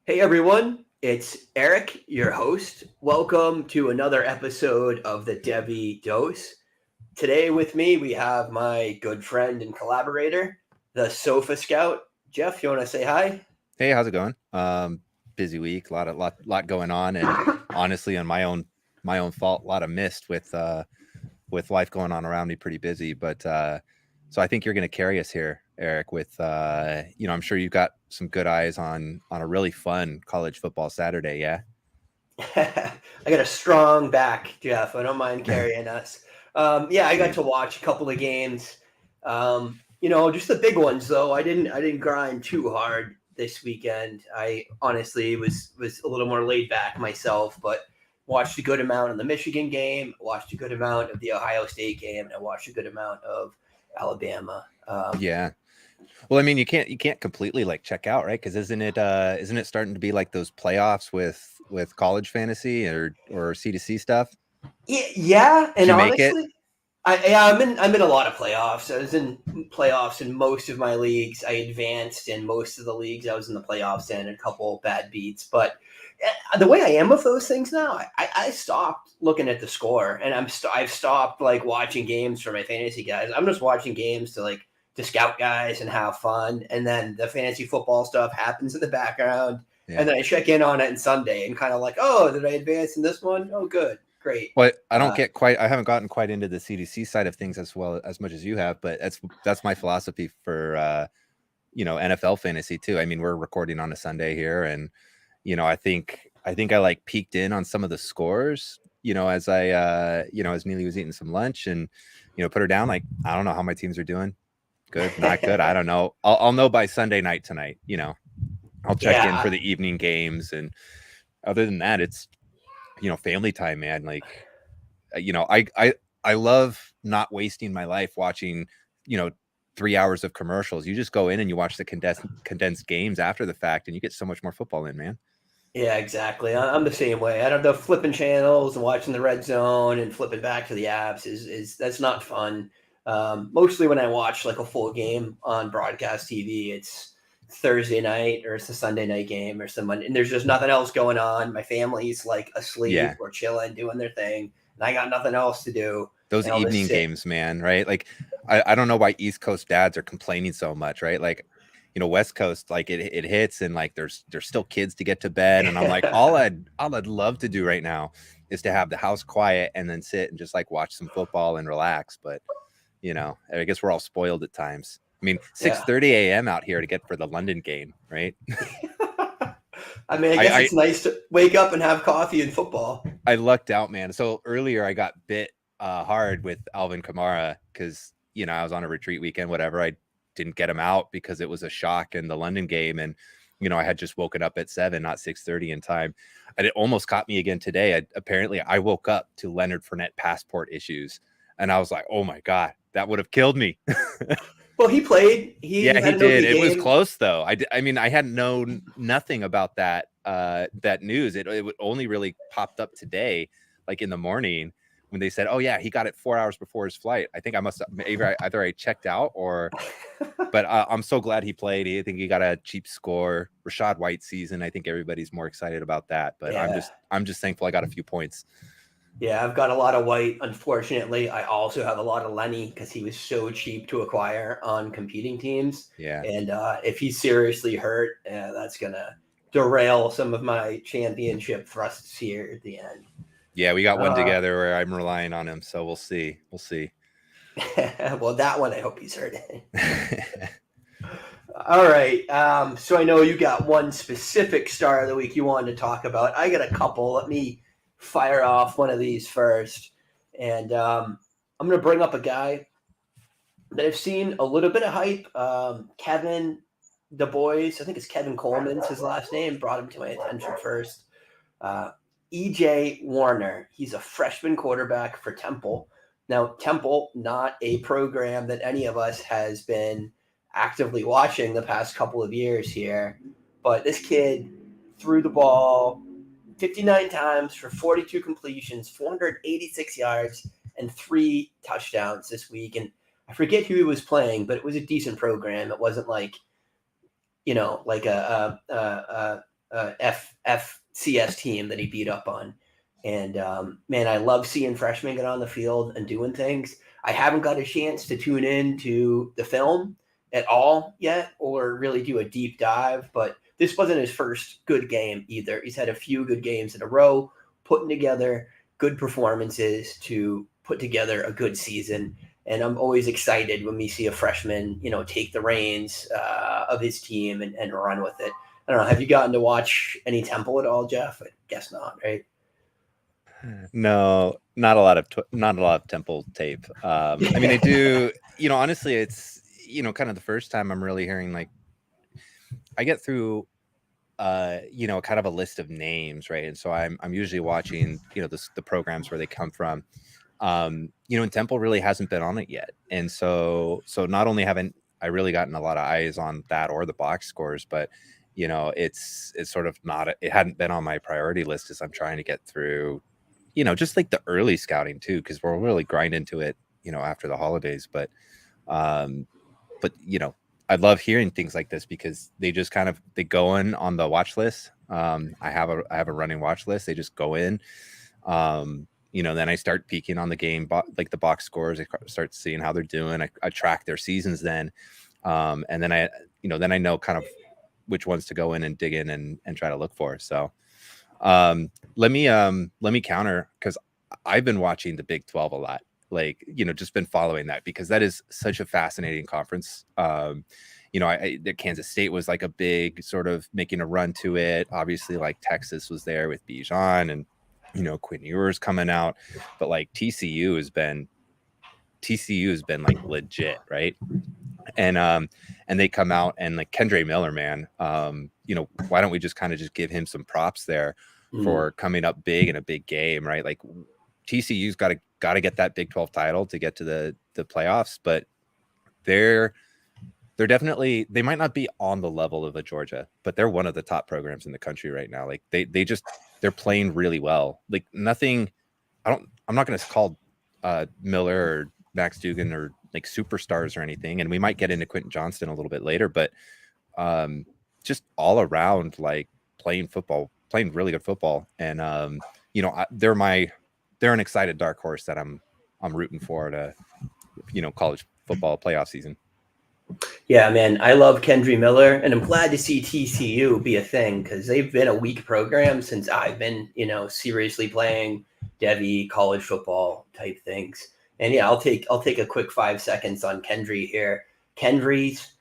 Hey everyone, it's Eric, your host. Welcome to another episode of the Devy Dose. Today with me we have my good friend and collaborator, the Sofa Scout. Jeff, you want to say hi? Hey, how's it going? Busy week, lot going on, and honestly, on my own fault, a lot of missed with life going on around me, pretty busy. But so I think you're going to carry us here, Eric. With I'm sure you've got some good eyes on a really fun college football Saturday. Yeah. I got a strong back, Jeff. I don't mind carrying us. Yeah, I got Sweet. to watch a couple of games. Just the big ones though. I didn't grind too hard this weekend. I honestly was a little more laid back myself, but watched a good amount of the Michigan game, watched a good amount of the Ohio State game, and I watched a good amount of Alabama. Yeah. Well, I mean, you can't completely like check out, right? Because isn't it starting to be like those playoffs with college fantasy or C2C stuff? Yeah, Did and you make it? honestly, I'm in a lot of playoffs. I was in playoffs in most of my leagues. I advanced in most of the leagues I was in the playoffs in. A couple bad beats, but the way I am with those things now, I stopped looking at the score, and I've stopped like watching games for my fantasy guys. I'm just watching games to scout guys and have fun, and then the fantasy football stuff happens in the background, Yeah. and then I check in on it on Sunday and kind of like, oh, did I advance in this one? Oh, good, great. Well, I don't Uh, get quite. I haven't gotten quite into the CDC side of things as well as much as you have, but that's my philosophy for NFL fantasy too. I mean, we're recording on a Sunday here, and I think I like peeked in on some of the scores. As I as Neely was eating some lunch and put her down. Like, I don't know how my teams are doing. Good, not good. I don't know. I'll know by Sunday night tonight. I'll check in for yeah, the evening games, and other than that, it's family time, man. Like, I love not wasting my life watching, you know, 3 hours of commercials. You just go in and you watch the condensed games after the fact, and you get so much more football in, man. yeah, exactly. I'm the same way. I don't know, flipping channels and watching the red zone and flipping back to the apps is that's not fun. Mostly when I watch like a full game on broadcast TV, it's Thursday night or it's a Sunday night game or some Monday, and there's just nothing else going on. My family's like asleep Yeah, or chilling, doing their thing, and I got nothing else to do, those and I'll just evening sit. games, man. Right? Like, I don't know why East Coast dads are complaining so much, right? Like, West Coast, like it hits, and like there's still kids to get to bed, and I'm like, all I'd love to do right now is to have the house quiet and then sit and just like watch some football and relax. But I guess we're all spoiled at times. I mean, Yeah. 6:30 a.m. out here to get for the London game, right? I mean, I I, guess I it's nice to wake up and have coffee and football. I lucked out, man. So earlier I got bit hard with Alvin Kamara because I was on a retreat weekend, whatever. I didn't get him out because it was a shock in the London game, and I had just woken up at 7, not 6:30 in time, and it almost caught me again today. Apparently, I woke up to Leonard Fournette passport issues, and I was like, "Oh my god, that would have killed me." Well, he played. He Yeah, he had an did. okay It was game. close though. I mean, I hadn't known nothing about that news. It only really popped up today, like in the morning when they said, "Oh yeah, he got it 4 hours before his flight." I think I must have either I checked out or, but I'm so glad he played. I think he got a cheap score. Rashad White season. I think everybody's more excited about that. But I'm Yeah. just I'm just thankful I got a few points. Yeah, I've got a lot of White. Unfortunately, I also have a lot of Lenny because he was so cheap to acquire on competing teams. Yeah, And if he's seriously hurt, that's going to derail some of my championship thrusts here at the end. yeah, we got one Uh, together where I'm relying on him. So we'll see. We'll see. well, that one, I hope he's hurt. All right. So I know you got one specific star of the week you wanted to talk about. I got a couple. Let me fire off one of these first. And I'm going to bring up a guy that I've seen a little bit of hype. Kevin Du Bois, I think it's Kevin Coleman's his last name, brought him to my attention first. Uh, EJ Warner, he's a freshman quarterback for Temple. Now, Temple, not a program that any of us has been actively watching the past couple of years here, but this kid threw the ball 59 times for 42 completions, 486 yards, and 3 touchdowns this week. And I forget who he was playing, but it was a decent program. It wasn't like like FCS team that he beat up on. And man, I love seeing freshmen get on the field and doing things. I haven't got a chance to tune in to the film at all yet or really do a deep dive, but this wasn't his first good game either. He's had a few good games in a row, putting together good performances to put together a good season. And I'm always excited when we see a freshman, take the reins of his team and run with it. I don't know. Have you gotten to watch any Temple at all, Jeff? I guess not, right? No, not a lot of Temple tape. I mean, I do. Honestly, it's kind of the first time I'm really hearing like I get through kind of a list of names, right? And so I'm usually watching the programs where they come from. And Temple really hasn't been on it yet, and so not only haven't I really gotten a lot of eyes on that or the box scores, but it's sort of not it hadn't been on my priority list as I'm trying to get through just like the early scouting too, because we'll really grind into it after the holidays. But I love hearing things like this because they just kind of they go in on the watch list. I have a running watch list. They just go in. Then I start peeking on the game, like the box scores. I start seeing how they're doing. I track their seasons then, and then I know kind of which ones to go in and dig in and try to look for. So let me counter, because I've been watching the Big 12 a lot. Like, just been following that because that is such a fascinating conference. The Kansas State was like a big sort of making a run to it. Obviously, like Texas was there with Bijan and Quinn Ewers coming out, but like TCU has been like legit, right? And they come out and like Kendre Miller, man, why don't we just kind of just give him some props there for coming up big in a big game, right? Like TCU's got to get that Big 12 title to get to the playoffs, but they're definitely, they might not be on the level of a Georgia, but they're one of the top programs in the country right now. Like they're playing really well. Like nothing, I'm not going to call Miller or Max Dugan or like superstars or anything. And we might get into Quentin Johnston a little bit later, but just all around, like playing really good football. And they're an excited dark horse that I'm rooting for to college football playoff season. Yeah, man, I love Kendre Miller, and I'm glad to see TCU be a thing because they've been a weak program since I've been, seriously playing Devy college football type things. And yeah, I'll take a quick 5 seconds on Kendre here. Kendry's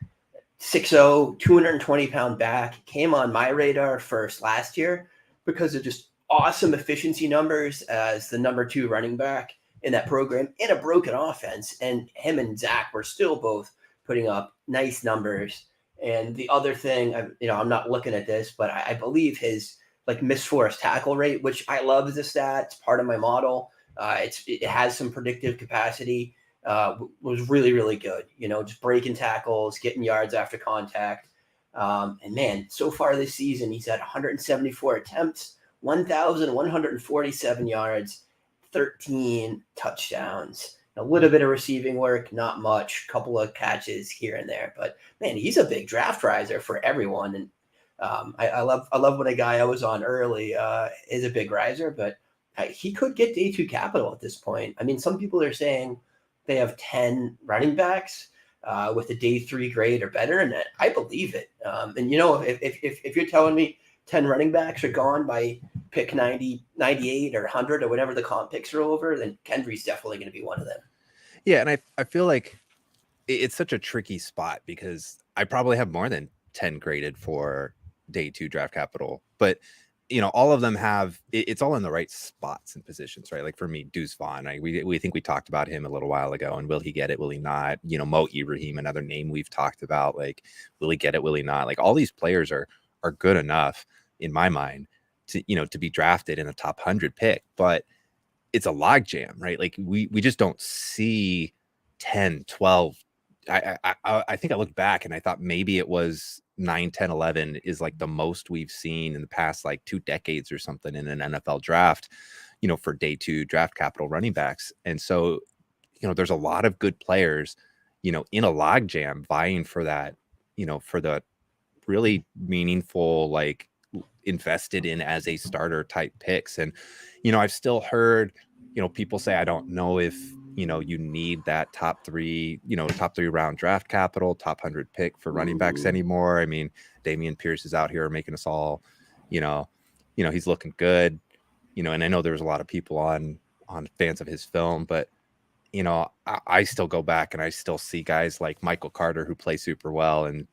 6'0", 220-pound back, came on my radar first last year because of just awesome efficiency numbers as the number 2 running back in that program in a broken offense. And him and Zach were still both putting up nice numbers. And the other thing, I'm not looking at this, but I believe his like missed forced tackle rate, which I love as a stat. It's part of my model. It has some predictive capacity. Was really, really good. Just breaking tackles, getting yards after contact. And man, so far this season, he's had 174 attempts, 1,147 yards, 13 touchdowns. A little bit of receiving work, not much, couple of catches here and there. But man, he's a big draft riser for everyone. And I love when a guy I was on early is a big riser, but he could get day 2 capital at this point. I mean, some people are saying they have 10 running backs with a day 3 grade or better, and I believe it. And if you're telling me 10 running backs are gone by pick 90, 98 or 100 or whatever the comp picks are over, then Kendry's definitely going to be one of them. Yeah, and I feel like it's such a tricky spot because I probably have more than 10 graded for day 2 draft capital, but all of them have it's all in the right spots and positions, right? Like for me, Deuce Vaughn, we think we talked about him a little while ago, and will he get it? Will he not? Mo Ibrahim, another name we've talked about, like will he get it? Will he not? Like all these players are good enough in my mind to be drafted in the top 100 pick, but it's a logjam, right? Like we just don't see 10, 12. I think I looked back and I thought maybe it was 9, 10, 11 is like the most we've seen in the past like 2 decades or something in an NFL draft, for day 2 draft capital running backs. And so, there's a lot of good players, in a logjam vying for that, for the really meaningful, like, invested in as a starter type picks. And, I've still heard, people say, I don't know if, you need that top three round draft capital, top 100 pick for running backs anymore. I mean, Damian Pierce is out here making us all, he's looking good, and I know there was a lot of people on fans of his film, but I still go back and I still see guys like Michael Carter who play super well. And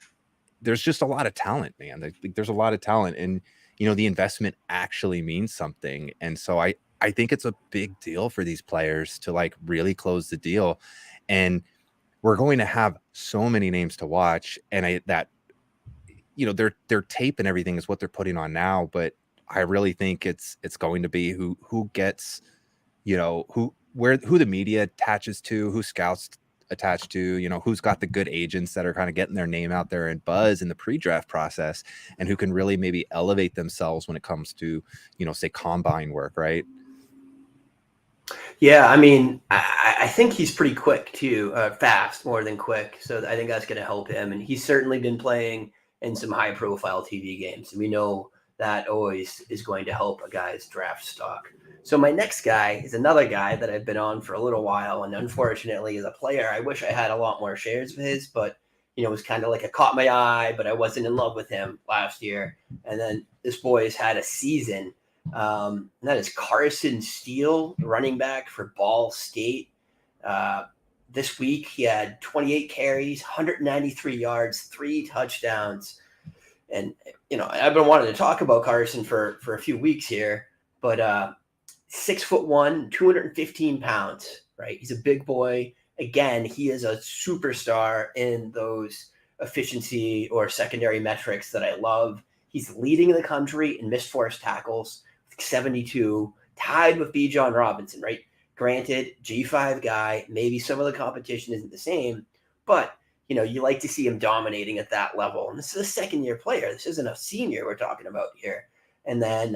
there's just a lot of talent, man. There's a lot of talent, and, the investment actually means something. And so I think it's a big deal for these players to like really close the deal. And we're going to have so many names to watch. And their tape and everything is what they're putting on now. But I really think it's going to be who gets, who the media attaches to, who scouts attached to, who's got the good agents that are kind of getting their name out there and buzz in the pre-draft process, and who can really maybe elevate themselves when it comes to, say combine work, right? Yeah, I mean, I think he's pretty quick too, fast more than quick. So I think that's going to help him. And he's certainly been playing in some high-profile TV games. And we know that always is going to help a guy's draft stock. So my next guy is another guy that I've been on for a little while, and unfortunately, as a player, I wish I had a lot more shares of his, but it was kind of like it caught my eye, but I wasn't in love with him last year. And then this boy has had a season. And that is Carson Steele, running back for Ball State. This week, he had 28 carries, 193 yards, 3 touchdowns. And, I've been wanting to talk about Carson for a few weeks here, but 6'1", 215 pounds, right? He's a big boy. Again, he is a superstar in those efficiency or secondary metrics that I love. He's leading the country in missed forced tackles, 72, tied with Bijan Robinson, right? Granted, G5 guy, maybe some of the competition isn't the same, but you like to see him dominating at that level. And this is a second-year player. This isn't a senior we're talking about here. And then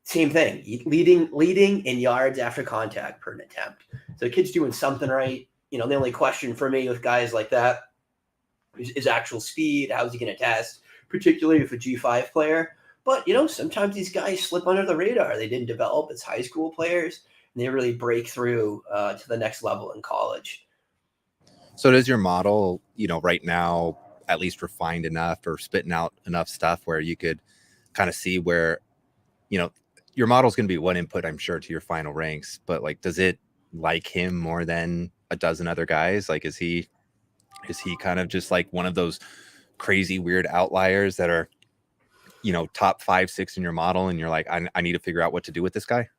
same thing, leading in yards after contact per attempt. So the kid's doing something right. The only question for me with guys like that is actual speed. How's he going to test, particularly if a G5 player? But, sometimes these guys slip under the radar. They didn't develop as high school players, and they really break through to the next level in college. So does your model, right now, at least refined enough or spitting out enough stuff where you could kind of see where, your model is going to be one input, I'm sure, to your final ranks, but like, does it like him more than a dozen other guys? Like, is he kind of just like one of those crazy weird outliers that are, top 5, 6 in your model, and you're like, I need to figure out what to do with this guy?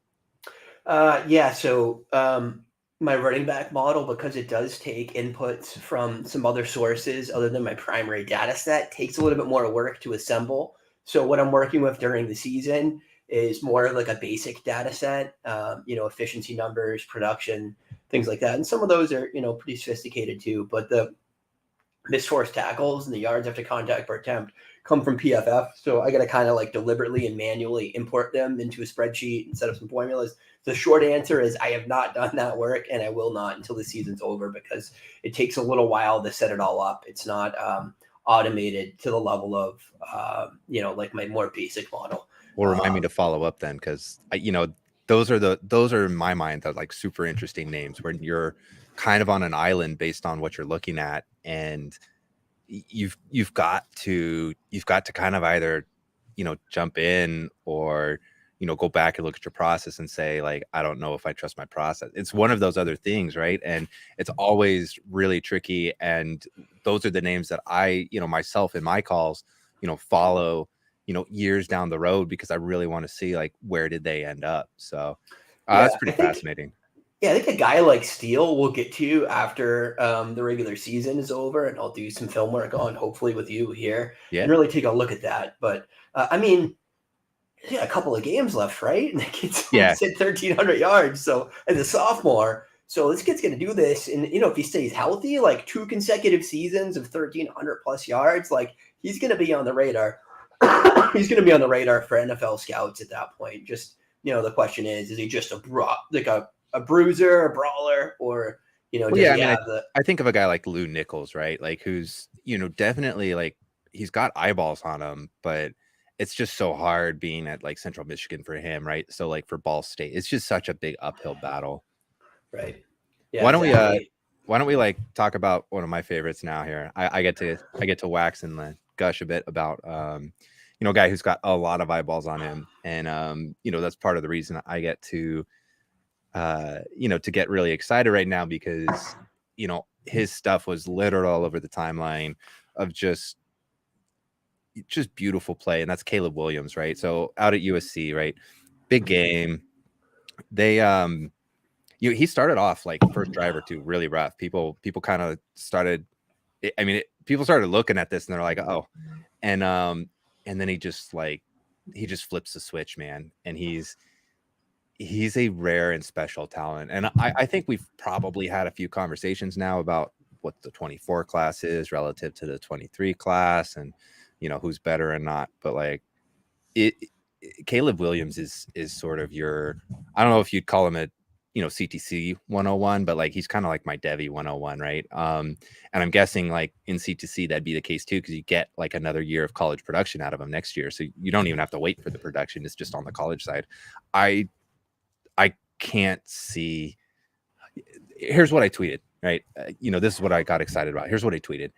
Yeah. So my running back model, because it does take inputs from some other sources other than my primary data set, takes a little bit more work to assemble. So what I'm working with during the season is more of like a basic data set, efficiency numbers, production, things like that. And some of those are, pretty sophisticated too. But the missed forced tackles and the yards after contact per attempt come from PFF. So I got to kind of like deliberately and manually import them into a spreadsheet and set up some formulas. The short answer is I have not done that work, and I will not until the season's over, because it takes a little while to set it all up. It's not automated to the level of, like my more basic model. Well, remind me to follow up then, because those are in my mind that like super interesting names where you're kind of on an island based on what you're looking at, and you've got to kind of either jump in or go back and look at your process and say, like, I don't know if I trust my process. It's one of those other things, right? And it's always really tricky. And those are the names that I myself in my calls follow years down the road, because I really want to see like where did they end up. So that's pretty fascinating. Yeah, I think a guy like Steele we'll get to after the regular season is over, and I'll do some film work on, hopefully with you here, and really take a look at that. But I mean, a couple of games left, right? And the kid's hit 1,300 yards. So as a sophomore, so this kid's going to do this, and if he stays healthy, like 2 consecutive seasons of 1,300 plus yards, like he's going to be on the radar. He's going to be on the radar for NFL scouts at that point. Just the question is he just a bruiser, a brawler, or I think of a guy like Lou Nichols, right? Like, who's definitely like he's got eyeballs on him, but it's just so hard being at like Central Michigan for him, right? So like for Ball State, it's just such a big uphill battle. Right. Yeah, Why don't we exactly. like talk about one of my favorites now here? I get to wax and gush a bit about a guy who's got a lot of eyeballs on him, and that's part of the reason I get to to get really excited right now, because his stuff was littered all over the timeline of just beautiful play, and that's Caleb Williams, right? So out at USC, right? Big game. They he started off like first drive or two really rough. People kind of started. People started looking at this and they're like, oh, and then he just flips the switch, man, and he's a rare and special talent. And I think we've probably had a few conversations now about what the 24 class is relative to the 23 class, and who's better and not. But like Caleb Williams is sort of your, I don't know if you'd call him a CTC 101, but like he's kind of like my Devy 101, right? And I'm guessing like in CTC that'd be the case too, because you get like another year of college production out of him next year, so you don't even have to wait for the production. It's just on the college side. I can't see. Here's what I tweeted, right? This is what I got excited about. Here's what I tweeted.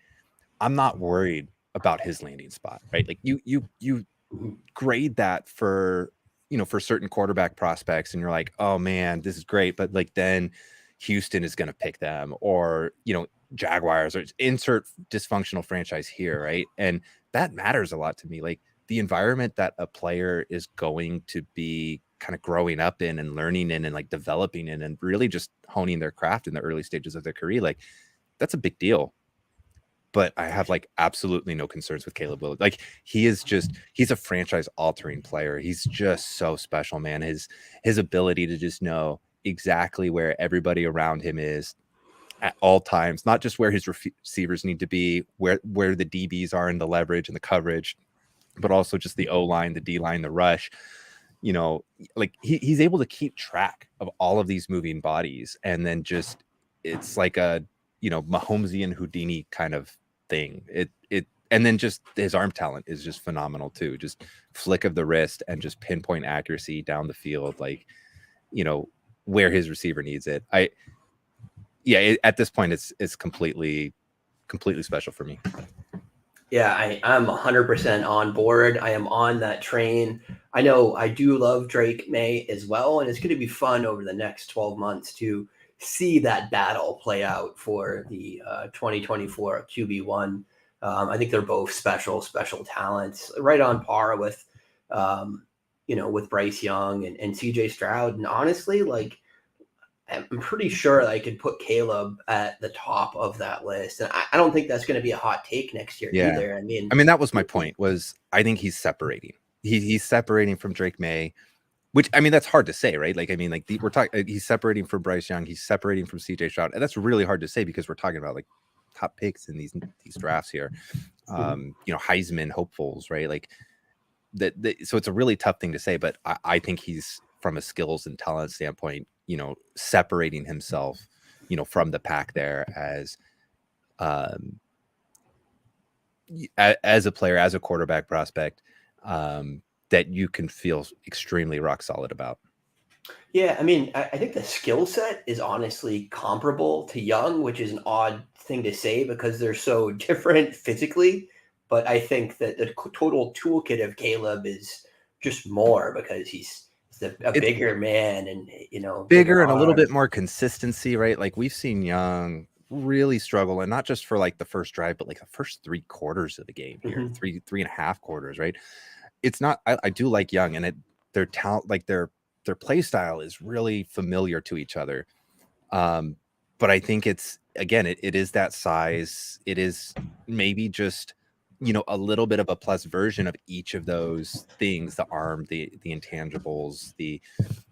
I'm not worried about his landing spot, right? Like you grade that for certain quarterback prospects, and you're like, oh man, this is great, but like then Houston is going to pick them, or Jaguars, or insert dysfunctional franchise here, right? And that matters a lot to me. Like the environment that a player is going to be kind of growing up in and learning in and like developing in and really just honing their craft in the early stages of their career, like that's a big deal. But I have like absolutely no concerns with Caleb Williams. Like he's a franchise altering player. He's just so special, man. His ability to just know exactly where everybody around him is at all times, not just where his receivers need to be, where the DBs are in the leverage and the coverage, but also just the O-line, the D-line, the rush. Like he's able to keep track of all of these moving bodies, and then just it's like a Mahomesian Houdini kind of thing. And then just his arm talent is just phenomenal too. Just flick of the wrist and just pinpoint accuracy down the field, like where his receiver needs it. At this point it's completely special for me. Yeah, I'm 100% on board. I am on that train. I know I do love Drake May as well, and it's going to be fun over the next 12 months to see that battle play out for the 2024 QB1. I think they're both special talents, right on par with, with Bryce Young and CJ Stroud. And honestly, like, I'm pretty sure I could put Caleb at the top of that list. And I don't think that's going to be a hot take next year either. I mean, that was my point, was I think he's separating. He's separating from Drake May, which, that's hard to say, right? Like, we're talking, he's separating from Bryce Young. He's separating from CJ Stroud. And that's really hard to say because we're talking about like top picks in these drafts here. Heisman hopefuls, right? Like that. So it's a really tough thing to say, but I think he's, from a skills and talent standpoint, separating himself, from the pack there as a player, as a quarterback prospect, that you can feel extremely rock solid about. Yeah, I think the skill set is honestly comparable to Young, which is an odd thing to say because they're so different physically. But I think that the total toolkit of Caleb is just more because he's a bigger man and bigger and a little bit more consistency, right? Like we've seen Young really struggle, and not just for like the first drive, but like the first 3 quarters of the game here, 3.5 quarters, right? It's not. I do like Young, and their talent, like their play style is really familiar to each other. But I think it's, again, it is that size. It is maybe just a little bit of a plus version of each of those things: the arm, the intangibles, the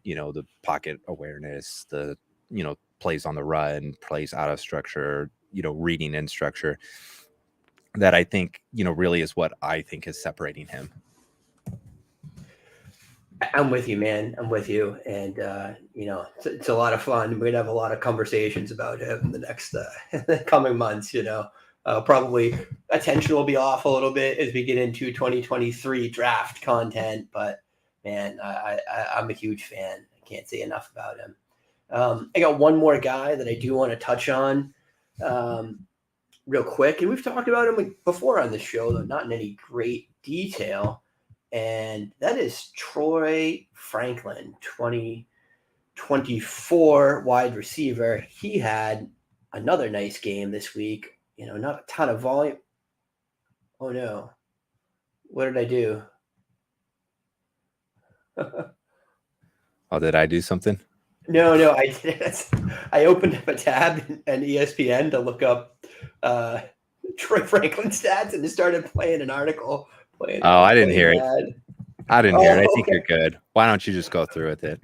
the pocket awareness, the plays on the run, plays out of structure, reading in structure. That I think really is what I think is separating him. I'm with you, man. I'm with you. And, it's a lot of fun. We're going to have a lot of conversations about him in the next coming months, Probably attention will be off a little bit as we get into 2023 draft content, but man, I'm a huge fan. I can't say enough about him. I got one more guy that I do want to touch on real quick, and we've talked about him before on the show, though not in any great detail, and that is Troy Franklin, 2024 wide receiver. He had another nice game this week. Not a ton of volume. Oh no. What did I do? Oh, did I do something? No, I did. I opened up a tab in ESPN to look up Troy Franklin stats and just started playing an article. I didn't hear it. I didn't hear it. I think okay. you're good. Why don't you just go through with it?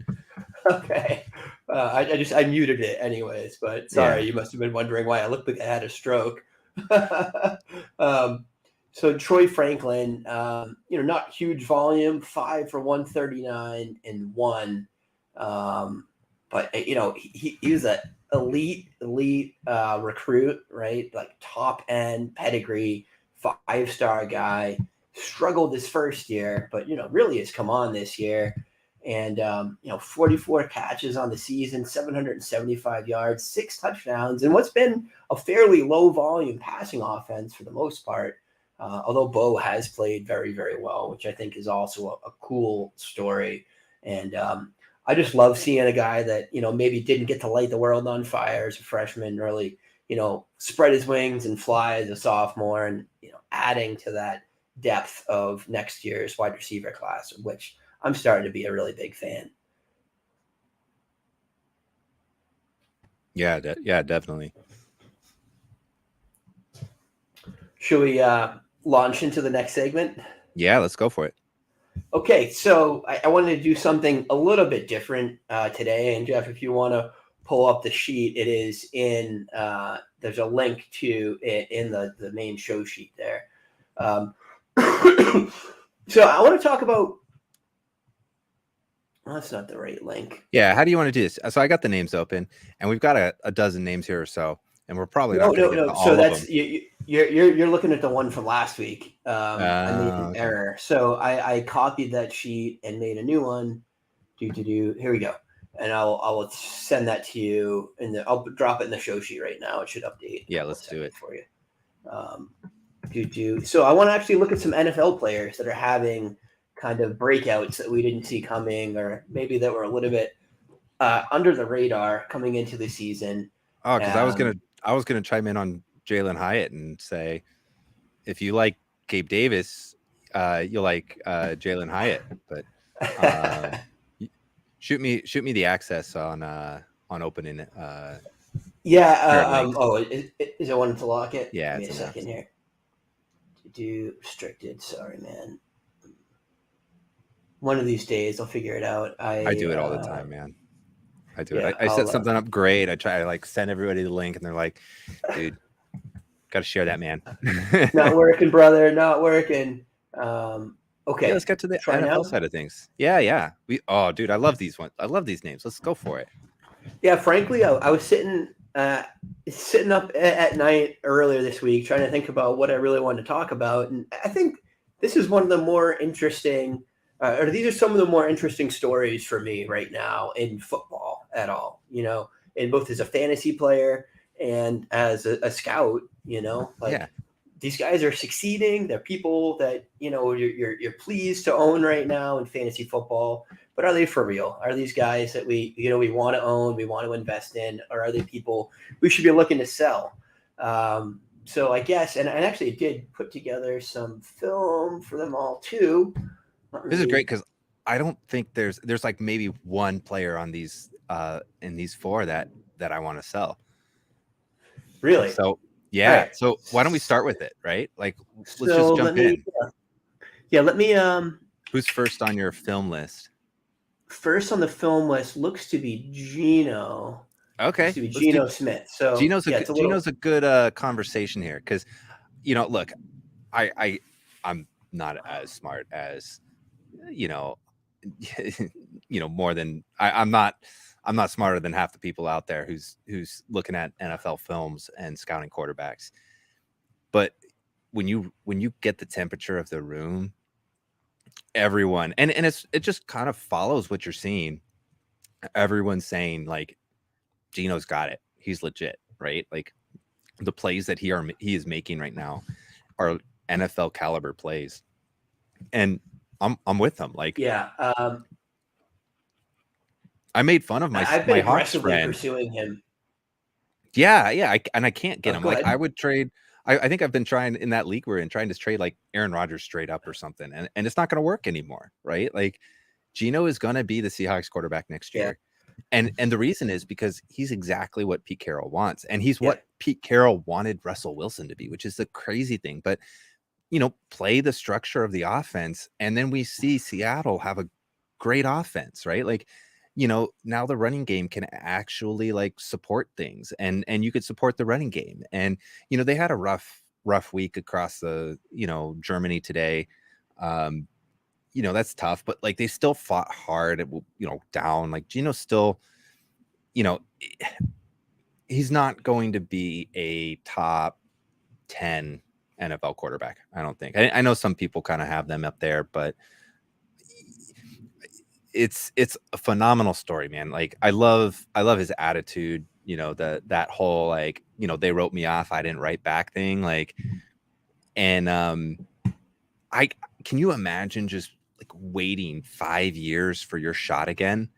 Okay. I muted it anyways, but sorry, You must have been wondering why I looked like I had a stroke. So Troy Franklin, not huge volume, 5 for 139 and 1. But he was an elite recruit, right? Like top end pedigree, 5-star guy. Struggled his first year, but really has come on this year. And 44 catches on the season, 775 yards, 6 touchdowns, and what's been a fairly low volume passing offense for the most part. Although Bo has played very, very well, which I think is also a cool story. And I just love seeing a guy that, maybe didn't get to light the world on fire as a freshman, really, spread his wings and fly as a sophomore, and, adding to that depth of next year's wide receiver class, which I'm starting to be a really big fan. Yeah, definitely. Should we launch into the next segment? Yeah, let's go for it. Okay, so I wanted to do something a little bit different today. And Jeff, if you want to pull up the sheet, it is in, there's a link to it in the main show sheet there. So I want to talk about, well, that's not the right link. Yeah, how do you want to do this? So I got the names open, and we've got a dozen names here or so, and we're probably not going to get to all so of that's them. You're looking at the one from last week. I made an error, so I copied that sheet and made a new one. Here we go, and I'll send that to you, and I'll drop it in the show sheet right now. It should update. Yeah, let's do it for you. So I want to actually look at some NFL players that are having kind of breakouts that we didn't see coming, or maybe that were a little bit under the radar coming into the season. Oh, because I was gonna chime in on Jalen Hyatt and say, if you like Gabe Davis, you'll like Jalen Hyatt. But shoot me the access on opening it. Is it one to lock it? Yeah, give me a second here. Do restricted. Sorry, man. One of these days I'll figure it out. I do it all the time, man. I do it. I set something up great. I try to send everybody the link, and they're like, dude, got to share that, man. Not working, brother. Not working. Okay. Yeah, let's get to the NFL side of things. Yeah. Dude, I love these ones. I love these names. Let's go for it. Yeah, frankly, I was sitting up at night earlier this week trying to think about what I really wanted to talk about. And I think this is one of the more interesting, or these are some of the more interesting stories for me right now in football at all, in both as a fantasy player and as a scout, These guys are succeeding. They're people that, you're pleased to own right now in fantasy football. But are they for real? Are these guys that we want to own, we want to invest in, or are they people we should be looking to sell? So I guess, and I actually did put together some film for them all too. This is great because I don't think there's like maybe one player on these in these four that I want to sell. Really? So yeah. Right. So why don't we start with it, right? Like, let's just jump in. Let me. Who's first on your film list? First on the film list looks to be Geno. Okay. Looks to be Geno Smith. So Geno's a good conversation here because, look, I'm not as smart as, more than I'm not smarter than half the people out there who's looking at NFL films and scouting quarterbacks. But when you get the temperature of the room, everyone and it just kind of follows what you're seeing. Everyone's saying like Gino's got it. He's legit, right? Like the plays that he is making right now are NFL caliber plays, and I'm with him. Like Yeah. I made fun of my I've been my Hawks aggressively friend. pursuing him. Yeah, I can't get Oh, him. go Like I ahead. would trade. I think I've been trying in that league we're in, trying to trade like Aaron Rodgers straight up or something, and it's not going to work anymore, right? Like Gino is going to be the Seahawks quarterback next Yeah. year. And the reason is because he's exactly what Pete Carroll wants. And he's Yeah. what Pete Carroll wanted Russell Wilson to be, which is the crazy thing. But, play the structure of the offense. And then we see Seattle have a great offense, right? Like, now the running game can actually like support things and you could support the running game. And, they had a rough week across the, Germany today. That's tough, but like they still fought hard, down. Like Gino's still, you know, he's not going to be a top 10 NFL quarterback. I don't think. I know some people kind of have them up there, but it's a phenomenal story, man. Like I love his attitude, that whole like, they wrote me off, I didn't write back thing. Like, and I can you imagine just like waiting 5 years for your shot again,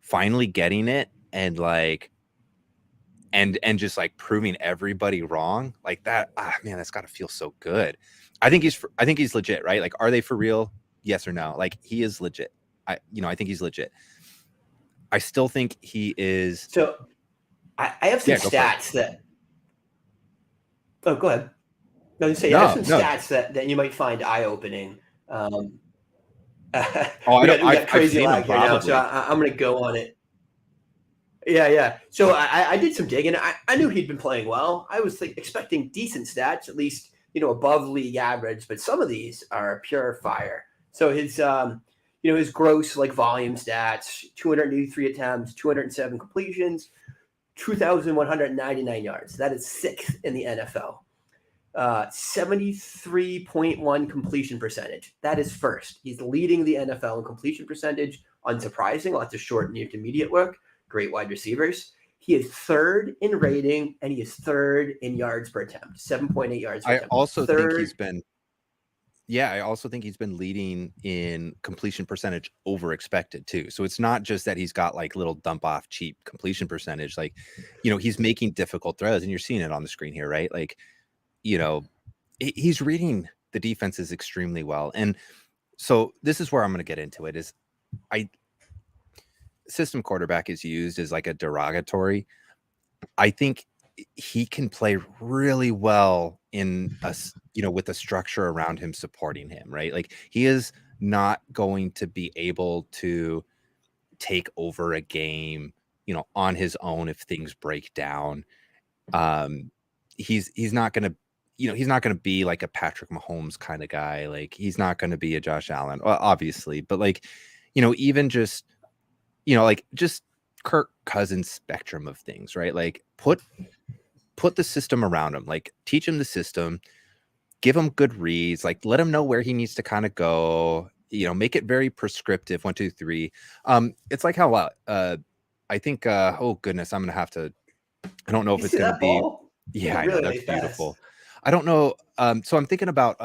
finally getting it, and like and just like proving everybody wrong like that. Man, that's got to feel so good. I think he's legit, right? Like, are they for real? Yes or no? Like, he is legit. I think he's legit. I still think he is. So I have some Yeah, go for it. stats that. Oh, go ahead. I was gonna say I have No, some no. stats that you might find eye opening. Oh, I we don't. got we got I've crazy seen him lag here now, so probably. I'm gonna go on it. Yeah. So I did some digging. I knew he'd been playing well. I was expecting decent stats, at least above league average. But some of these are pure fire. So his gross volume stats: 283 attempts, 207 completions, 2,199 yards. That is sixth in the NFL. 73.1 completion percentage. That is first. He's leading the NFL in completion percentage. Unsurprising, lots of short and intermediate work. Great wide receivers. He is third in rating, and he is third in yards per attempt, 7.8 yards per I attempt. also think Third. he's been. Yeah, I also think he's been leading in completion percentage over expected too. So it's not just that he's got like little dump off cheap completion percentage. Like, he's making difficult throws, and you're seeing it on the screen here, right? Like, he's reading the defenses extremely well. And so this is where I'm going to get into it is system quarterback is used as like a derogatory. I think he can play really well in us, with a structure around him supporting him, right? Like he is not going to be able to take over a game, on his own if things break down. He's not going to he's not going to be like a Patrick Mahomes kind of guy. Like he's not going to be a Josh Allen, well, obviously, but like, even just, like just Kirk Cousins spectrum of things, right? Like put the system around him, like teach him the system, give him good reads, like let him know where he needs to kind of go, make it very prescriptive. 1, 2, 3. It's like how, I think, oh goodness, I'm going to have to, I don't know if You it's see going to that be. ball? Yeah, I know. Really That's nice pass. beautiful. I don't know. So I'm thinking about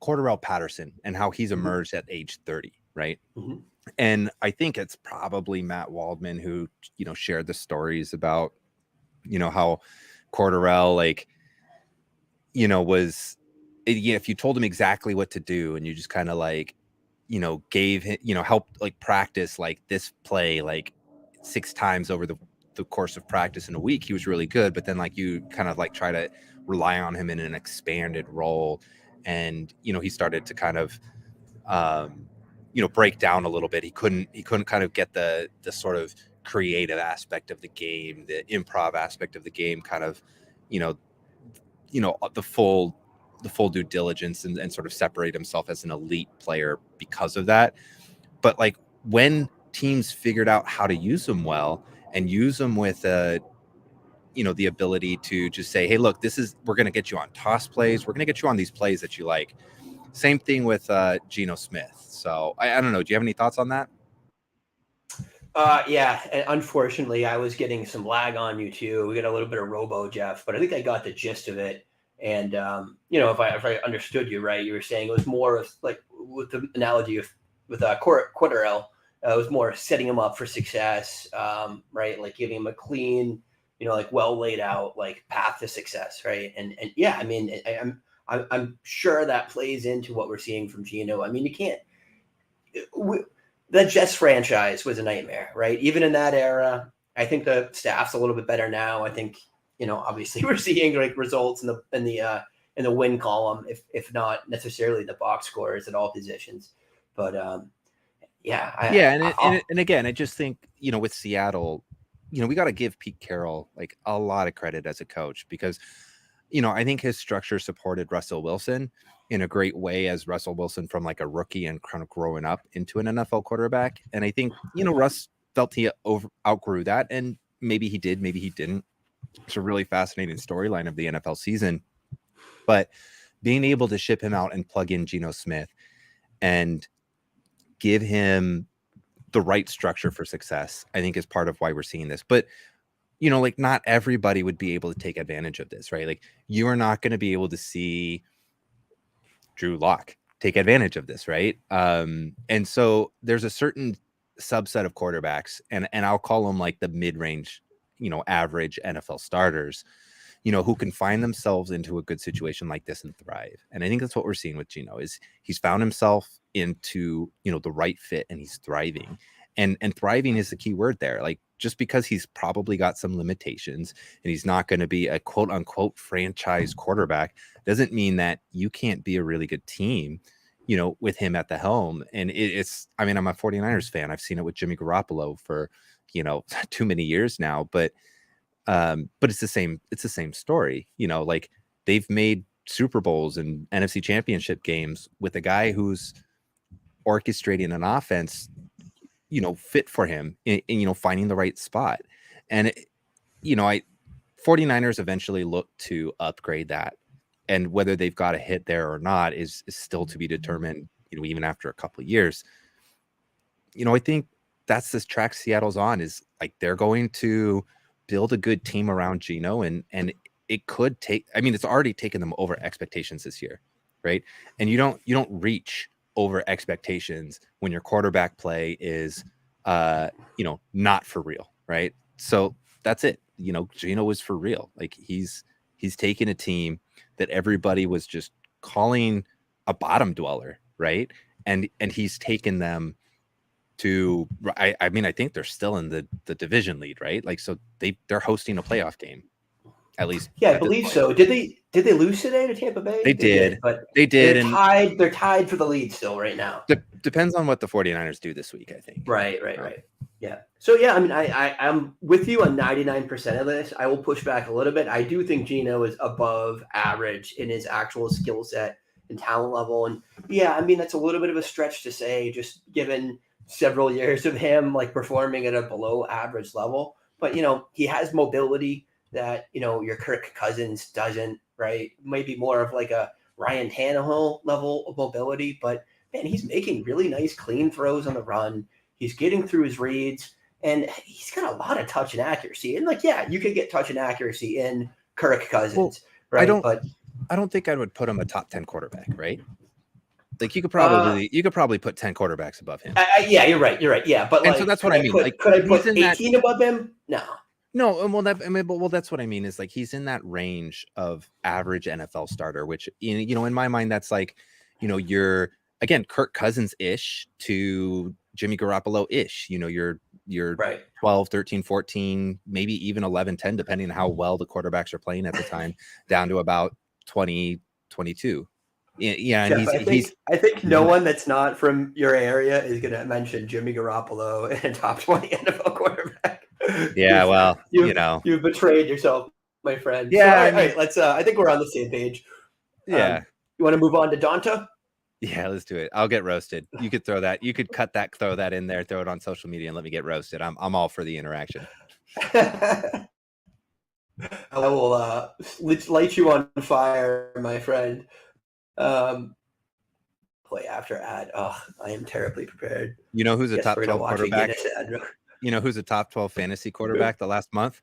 Cordarrelle Patterson and how he's emerged at age 30, right? Mm-hmm. And I think it's probably Matt Waldman who, shared the stories about, how Cordarrelle, like, was, if you told him exactly what to do and you just kind of like, gave him, helped like practice like this play like 6 times over the course of practice in a week, he was really good. But then like you kind of like try to rely on him in an expanded role, and he started to kind of break down a little bit. He couldn't kind of get the sort of creative aspect of the game, the improv aspect of the game, kind of the full due diligence, and sort of separate himself as an elite player because of that. But like when teams figured out how to use him well and use him with a the ability to just say, hey, look, we're going to get you on toss plays. We're going to get you on these plays that you like. Same thing with Geno Smith. So I don't know. Do you have any thoughts on that? Yeah, and unfortunately, I was getting some lag on you too. We got a little bit of robo Jeff, but I think I got the gist of it. And if I understood you right, you were saying it was more of like with the analogy of with Quaterell, it was more setting him up for success, right? Like giving him a clean, like well laid out like path to success, right? And yeah, I mean, I'm sure that plays into what we're seeing from Geno. I mean, you can't. The Jets franchise was a nightmare, right? Even in that era, I think the staff's a little bit better now. I think, obviously we're seeing like results in the win column, if not necessarily the box scores at all positions. But and again, I just think with Seattle, we got to give Pete Carroll like a lot of credit as a coach because I think his structure supported Russell Wilson in a great way as Russell Wilson from like a rookie and kind of growing up into an NFL quarterback. And I think, Russ felt he outgrew that, and maybe he did, maybe he didn't. It's a really fascinating storyline of the NFL season, but being able to ship him out and plug in Geno Smith and give him the right structure for success, I think is part of why we're seeing this. But like not everybody would be able to take advantage of this, right? Like you are not going to be able to see Drew Lock take advantage of this, right? And so there's a certain subset of quarterbacks, and I'll call them like the mid-range, average NFL starters, who can find themselves into a good situation like this and thrive. And I think that's what we're seeing with Geno is he's found himself into, the right fit and he's thriving. And thriving is the key word there. Like just because he's probably got some limitations and he's not going to be a quote unquote franchise quarterback doesn't mean that you can't be a really good team, with him at the helm. And I'm a 49ers fan. I've seen it with Jimmy Garoppolo for, too many years now, but it's the same story, like they've made Super Bowls and NFC championship games with a guy who's orchestrating an offense, fit for him in finding the right spot. And, 49ers eventually look to upgrade that. And whether they've got a hit there or not is still to be determined, even after a couple of years. I think that's this track Seattle's on is like they're going to build a good team around Geno and it could take, it's already taken them over expectations this year, right? And you don't reach over expectations when your quarterback play is not for real, right? So that's it. Geno was for real. Like he's taken a team that everybody was just calling a bottom dweller, right? And he's taken them to I think they're still in the division lead, right? Like so they're hosting a playoff game. At least I believe so. Did they lose today to Tampa Bay? They did. But they did. They're tied for the lead still right now. Depends on what the 49ers do this week, I think. Right. Yeah. So yeah, I'm with you on 99% of this. I will push back a little bit. I do think Geno is above average in his actual skill set and talent level. And yeah, that's a little bit of a stretch to say, just given several years of him like performing at a below average level. But he has mobility that your Kirk Cousins doesn't, right? Maybe more of like a Ryan Tannehill level of mobility, but man, he's making really nice clean throws on the run. He's getting through his reads, and he's got a lot of touch and accuracy. And like, yeah, you could get touch and accuracy in Kirk Cousins, right? I don't think I would put him a top 10 quarterback, right? Like you could probably put 10 quarterbacks above him. Yeah, you're right. Yeah, but so that's what I mean. Could I put 18 above him? No, well, that's what I mean is like he's in that range of average NFL starter, which in my mind that's like, you're again Kirk Cousins ish to Jimmy Garoppolo ish. You're right. 12, 13, 14, maybe even 11, 10, depending on how well the quarterbacks are playing at the time, down to about 20, 22. Yeah, Jeff, I think no one that's not from your area is going to mention Jimmy Garoppolo in a top 20 NFL quarterback. Yeah, well, you've betrayed yourself, my friend. Yeah, so, all right, let's. I think we're on the same page. Yeah. You want to move on to Donta? Yeah, let's do it. I'll get roasted. You could throw that. You could throw that in there, throw it on social media, and let me get roasted. I'm all for the interaction. I will light you on fire, my friend. Um, Play after ad. Oh, I am terribly prepared. You know who's a Guess top we're gonna 12 watch a quarterback? Guinness ad. You know who's a top 12 fantasy quarterback the last month?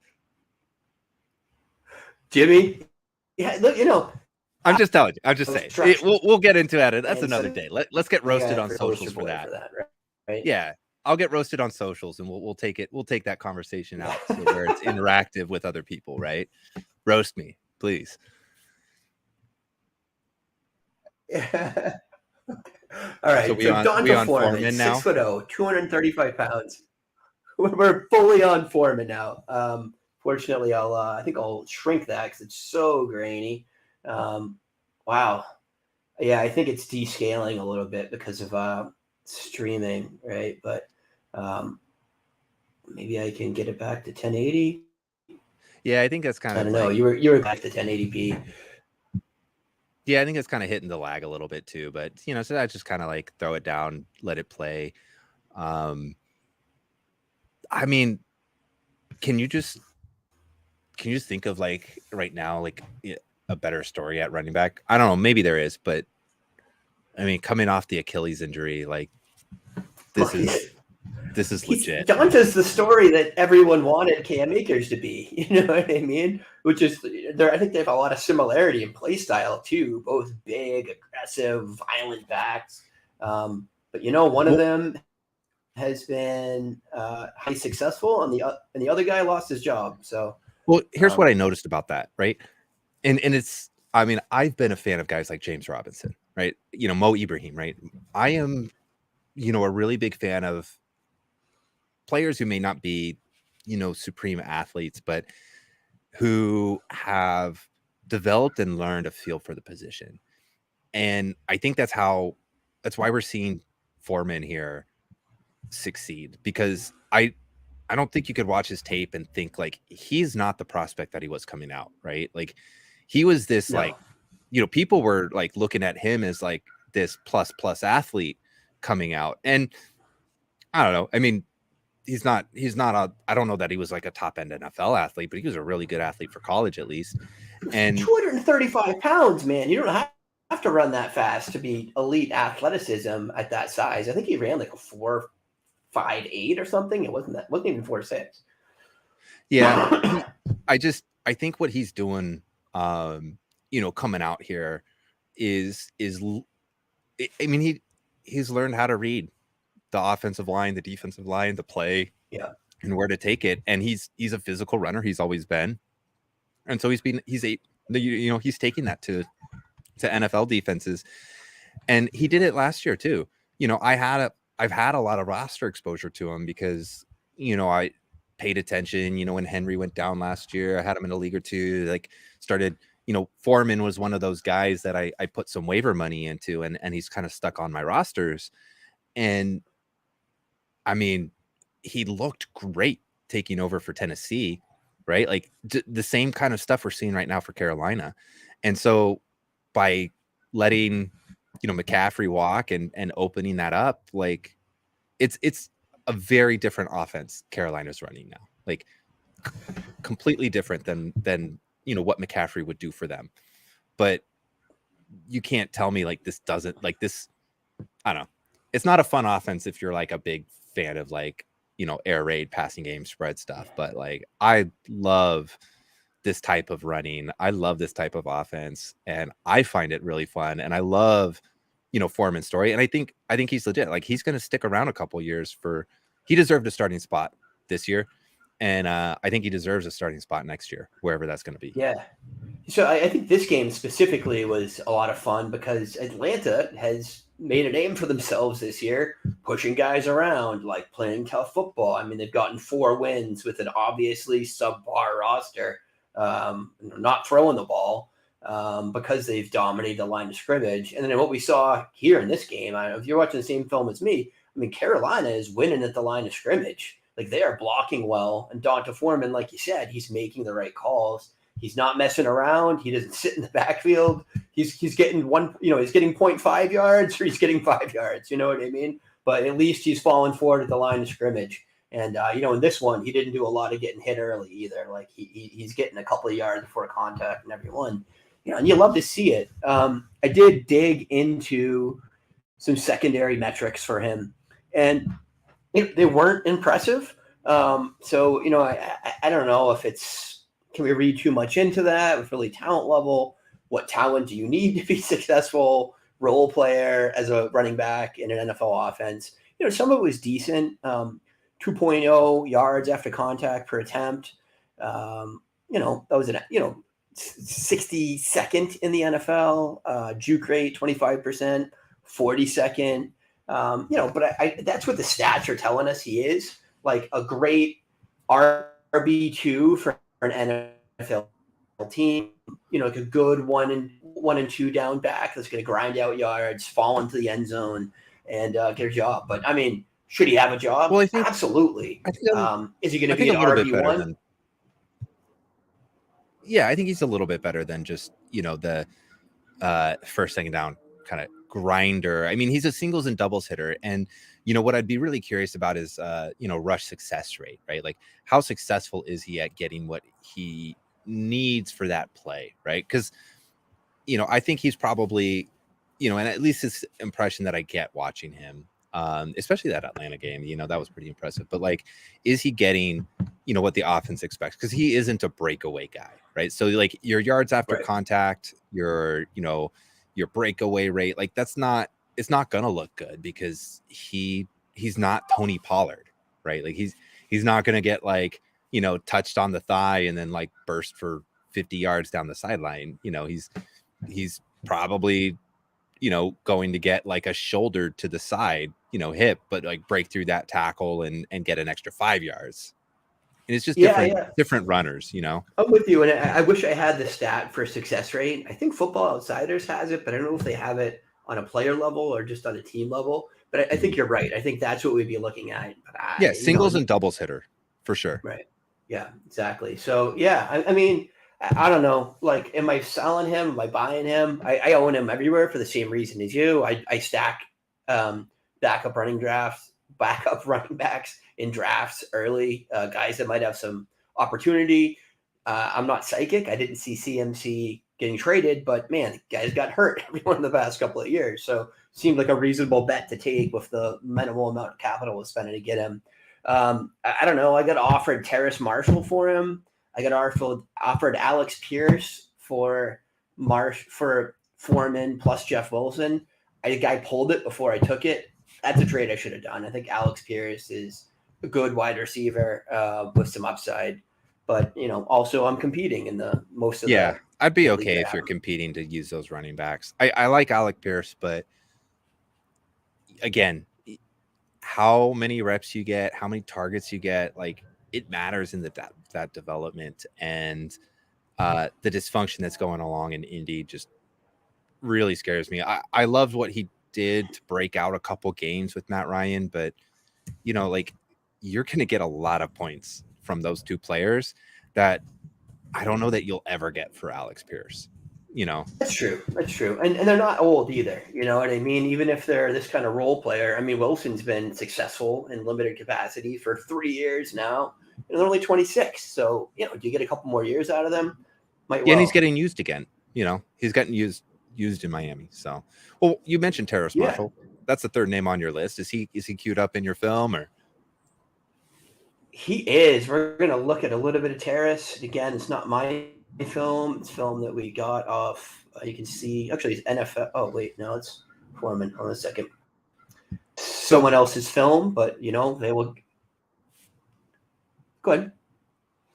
Jimmy. Yeah, look, I'm just telling you. I'm I just was saying. stretched, We'll get into it. That's and another so day. Let's get I think I roasted have on to poster socials for boy that. for that, right? Yeah, I'll get roasted on socials, and we'll take it. We'll take that conversation out so where it's interactive with other people, right? Roast me, please. Yeah. All So right. So we Donta on Foreman, Foreman now. 6'0", 235 pounds. We're fully on Foreman now. Fortunately, I think I'll shrink that because it's so grainy. Wow. Yeah, I think it's descaling a little bit because of streaming, right? But um, maybe I can get it back to 1080. Yeah, I think that's kind I of don't know. like. You were back to 1080p. Yeah, I think it's kind of hitting the lag a little bit too. But so I just kind of like throw it down, let it play. I mean, can you just think of like right now like a better story at running back? I don't know, maybe there is, but I mean, coming off the Achilles injury, like this Look, is legit. Donta's the story that everyone wanted Cam Akers to be. You know what I mean? Which is there. I think they have a lot of similarity in play style too. Both big, aggressive, violent backs. But one of Well, them has been highly successful, and the other guy lost his job. So, here's what I noticed about that, right? And it's, I mean, I've been a fan of guys like James Robinson, right? Mo Ibrahim, right? I am, a really big fan of players who may not be, supreme athletes, but who have developed and learned a feel for the position. And I think that's why we're seeing Foreman here succeed, because I don't think you could watch his tape and think like he's not the prospect that he was coming out, right? Like he was this no. like, people were like looking at him as like this plus athlete coming out. And I don't know. I mean, he's not I don't know that he was like a top end NFL athlete, but he was a really good athlete for college at least. And 235 pounds, man. You don't have to run that fast to be elite athleticism at that size. I think he ran like a 4.58 or something. It wasn't even 4.6. yeah, I think what he's doing, coming out here is I mean, he's learned how to read the offensive line, the defensive line, the play, Yeah, and where to take it. And he's a physical runner. He's always been, and so he's taking that to NFL defenses, and he did it last year too. I've had a lot of roster exposure to him because I paid attention. When Henry went down last year, I had him in a league or two. Like started. Foreman was one of those guys that I put some waiver money into, and he's kind of stuck on my rosters. And I mean, he looked great taking over for Tennessee, right? Like the same kind of stuff we're seeing right now for Carolina. And so by letting, McCaffrey walk and opening that up, like it's a very different offense Carolina's running now. Like completely different than what McCaffrey would do for them. But you can't tell me like this doesn't like this. I don't know. It's not a fun offense if you're like a big fan of like, air raid, passing game, spread stuff. But like, I love this type of running. I love this type of offense, and I find it really fun. And I love, Foreman's story. And I think he's legit. Like he's going to stick around a couple years he deserved a starting spot this year. And I think he deserves a starting spot next year, wherever that's going to be. yeah. So I think this game specifically was a lot of fun because Atlanta has made a name for themselves this year, pushing guys around, like playing tough football. I mean, they've gotten 4 wins with an obviously subpar roster, not throwing the ball because they've dominated the line of scrimmage. And then what we saw here in this game, I don't know if you're watching the same film as me, I mean, Carolina is winning at the line of scrimmage. Like they are blocking well. And Donta Foreman, like you said, he's making the right calls. He's not messing around. He doesn't sit in the backfield. He's getting he's getting 0.5 yards or he's getting 5 yards. You know what I mean? But at least he's falling forward at the line of scrimmage. And in this one, he didn't do a lot of getting hit early either. Like he's getting a couple of yards before contact and everyone. And you love to see it. I did dig into some secondary metrics for him, and they weren't impressive. I don't know if can we read too much into that with really talent level? What talent do you need to be successful role player as a running back in an NFL offense? Some of it was decent. 2.0 yards after contact per attempt. That was 62nd in the NFL. Juke rate 25%, 42nd. But that's what the stats are telling us he is, like a great RB2 for an NFL team. Like a good 1 and 2 down back that's going to grind out yards, fall into the end zone, and get a job. But I mean, should he have a job? Well, Absolutely. Is he going to be an RB1? Yeah, I think he's a little bit better than just the first, second down kind of grinder. I mean, he's a singles and doubles hitter, and what I'd be really curious about is rush success rate, right? Like how successful is he at getting what he needs for that play, right? Because I think he's probably and at least his impression that I get watching him, especially that Atlanta game, that was pretty impressive. But like, is he getting what the offense expects? Because he isn't a breakaway guy, right? So like your yards after contact, your breakaway rate, like it's not gonna look good because he's not Tony Pollard, right? Like he's not gonna get like touched on the thigh and then like burst for 50 yards down the sideline. He's probably going to get like a shoulder to the side hip, but like break through that tackle and get an extra 5 yards. And it's just different runners, I'm with you. And I wish I had the stat for success rate. I think Football Outsiders has it, but I don't know if they have it on a player level or just on a team level. But I think you're right. I think that's what we'd be looking at. But singles and doubles hitter for sure. Right. Yeah, exactly. So, yeah, I mean, I don't know. Like, am I selling him? Am I buying him? I own him everywhere for the same reason as you. I stack backup running backs in drafts early, guys that might have some opportunity. I'm not psychic. I didn't see CMC getting traded, but man, the guys got hurt every one of the past couple of years. So seemed like a reasonable bet to take with the minimal amount of capital we're spending to get him. I don't know. I got offered Terrace Marshall for him. I got offered Alex Pierce for Foreman plus Jeff Wilson. The guy pulled it before I took it. That's a trade I should have done. I think Alex Pierce is a good wide receiver with some upside. But, also I'm competing in the most of the I'd be okay if you're competing to use those running backs. I like Alec Pierce, but again, how many reps you get, how many targets you get, like it matters in that development, and the dysfunction that's going along in Indy just really scares me. I loved what he did to break out a couple games with Matt Ryan, but like you're going to get a lot of points from those two players that I don't know that you'll ever get for Alex Pierce. That's true. And they're not old either. You know what I mean? Even if they're this kind of role player, I mean, Wilson's been successful in limited capacity for 3 years now, and they're only 26. So, do you get a couple more years out of them? And he's getting used again. He's gotten used in Miami. So, well, you mentioned Terrace Marshall. That's the third name on your list. Is he queued up in your film or? He is. We're going to look at a little bit of Terrace. Again, it's not my film. It's film that we got off. You can see. Actually, it's NFL. Oh, wait. No, it's Foreman. Hold on a second. Someone else's film, but, they will. Go ahead.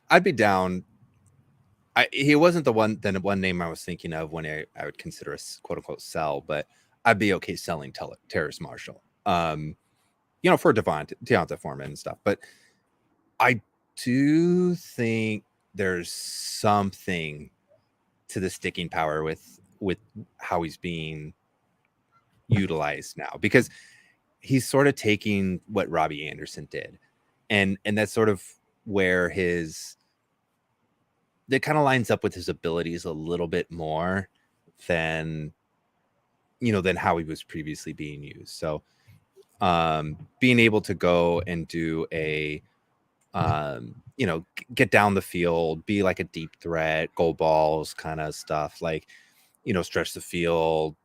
I'd be down. He wasn't the one name I was thinking of when I would consider a quote unquote sell, but I'd be okay selling Terrace Marshall. For Deontay Foreman and stuff. But I do think there's something to the sticking power with how he's being utilized now, because he's sort of taking what Robbie Anderson did, and that's sort of where that kind of lines up with his abilities a little bit more than how he was previously being used. So being able to go and do a get down the field, be like a deep threat, goal balls kind of stuff, like, stretch the field,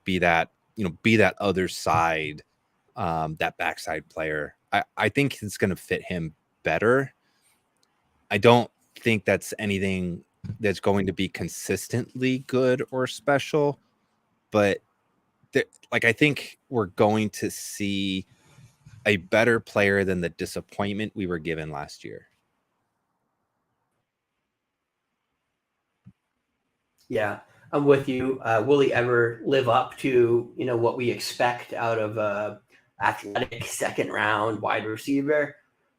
be that other side, that backside player. I think it's going to fit him better. I don't think that's anything that's going to be consistently good or special, but I think we're going to see a better player than the disappointment we were given last year. Yeah, I'm with you. Will he ever live up to what we expect out of a athletic second round wide receiver?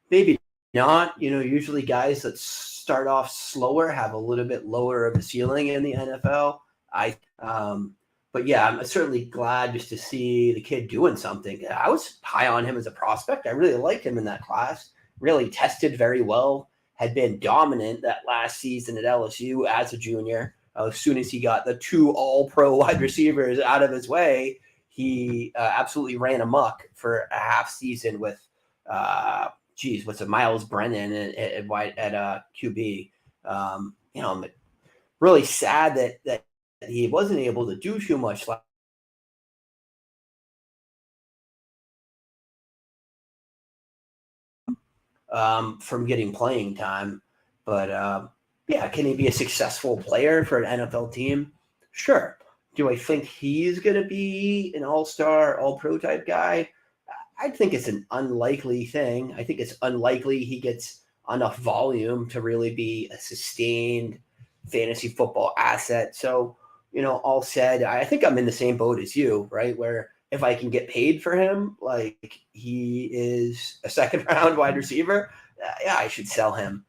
Maybe not. Usually guys that start off slower have a little bit lower of a ceiling in the NFL. But yeah, I'm certainly glad just to see the kid doing something. I was high on him as a prospect. I really liked him in that class. Really tested very well. Had been dominant that last season at LSU as a junior. As soon as he got the 2 all-pro wide receivers out of his way, he absolutely ran amok for a half season with, what's it, Miles Brennan at QB. I'm really sad that he wasn't able to do too much from getting playing time. But yeah, can he be a successful player for an NFL team? Sure. Do I think he's going to be an all-star, all-pro type guy? I think it's an unlikely thing. I think it's unlikely he gets enough volume to really be a sustained fantasy football asset. So, all said, I think I'm in the same boat as you, right? Where if I can get paid for him, like he is a second round wide receiver, yeah, I should sell him.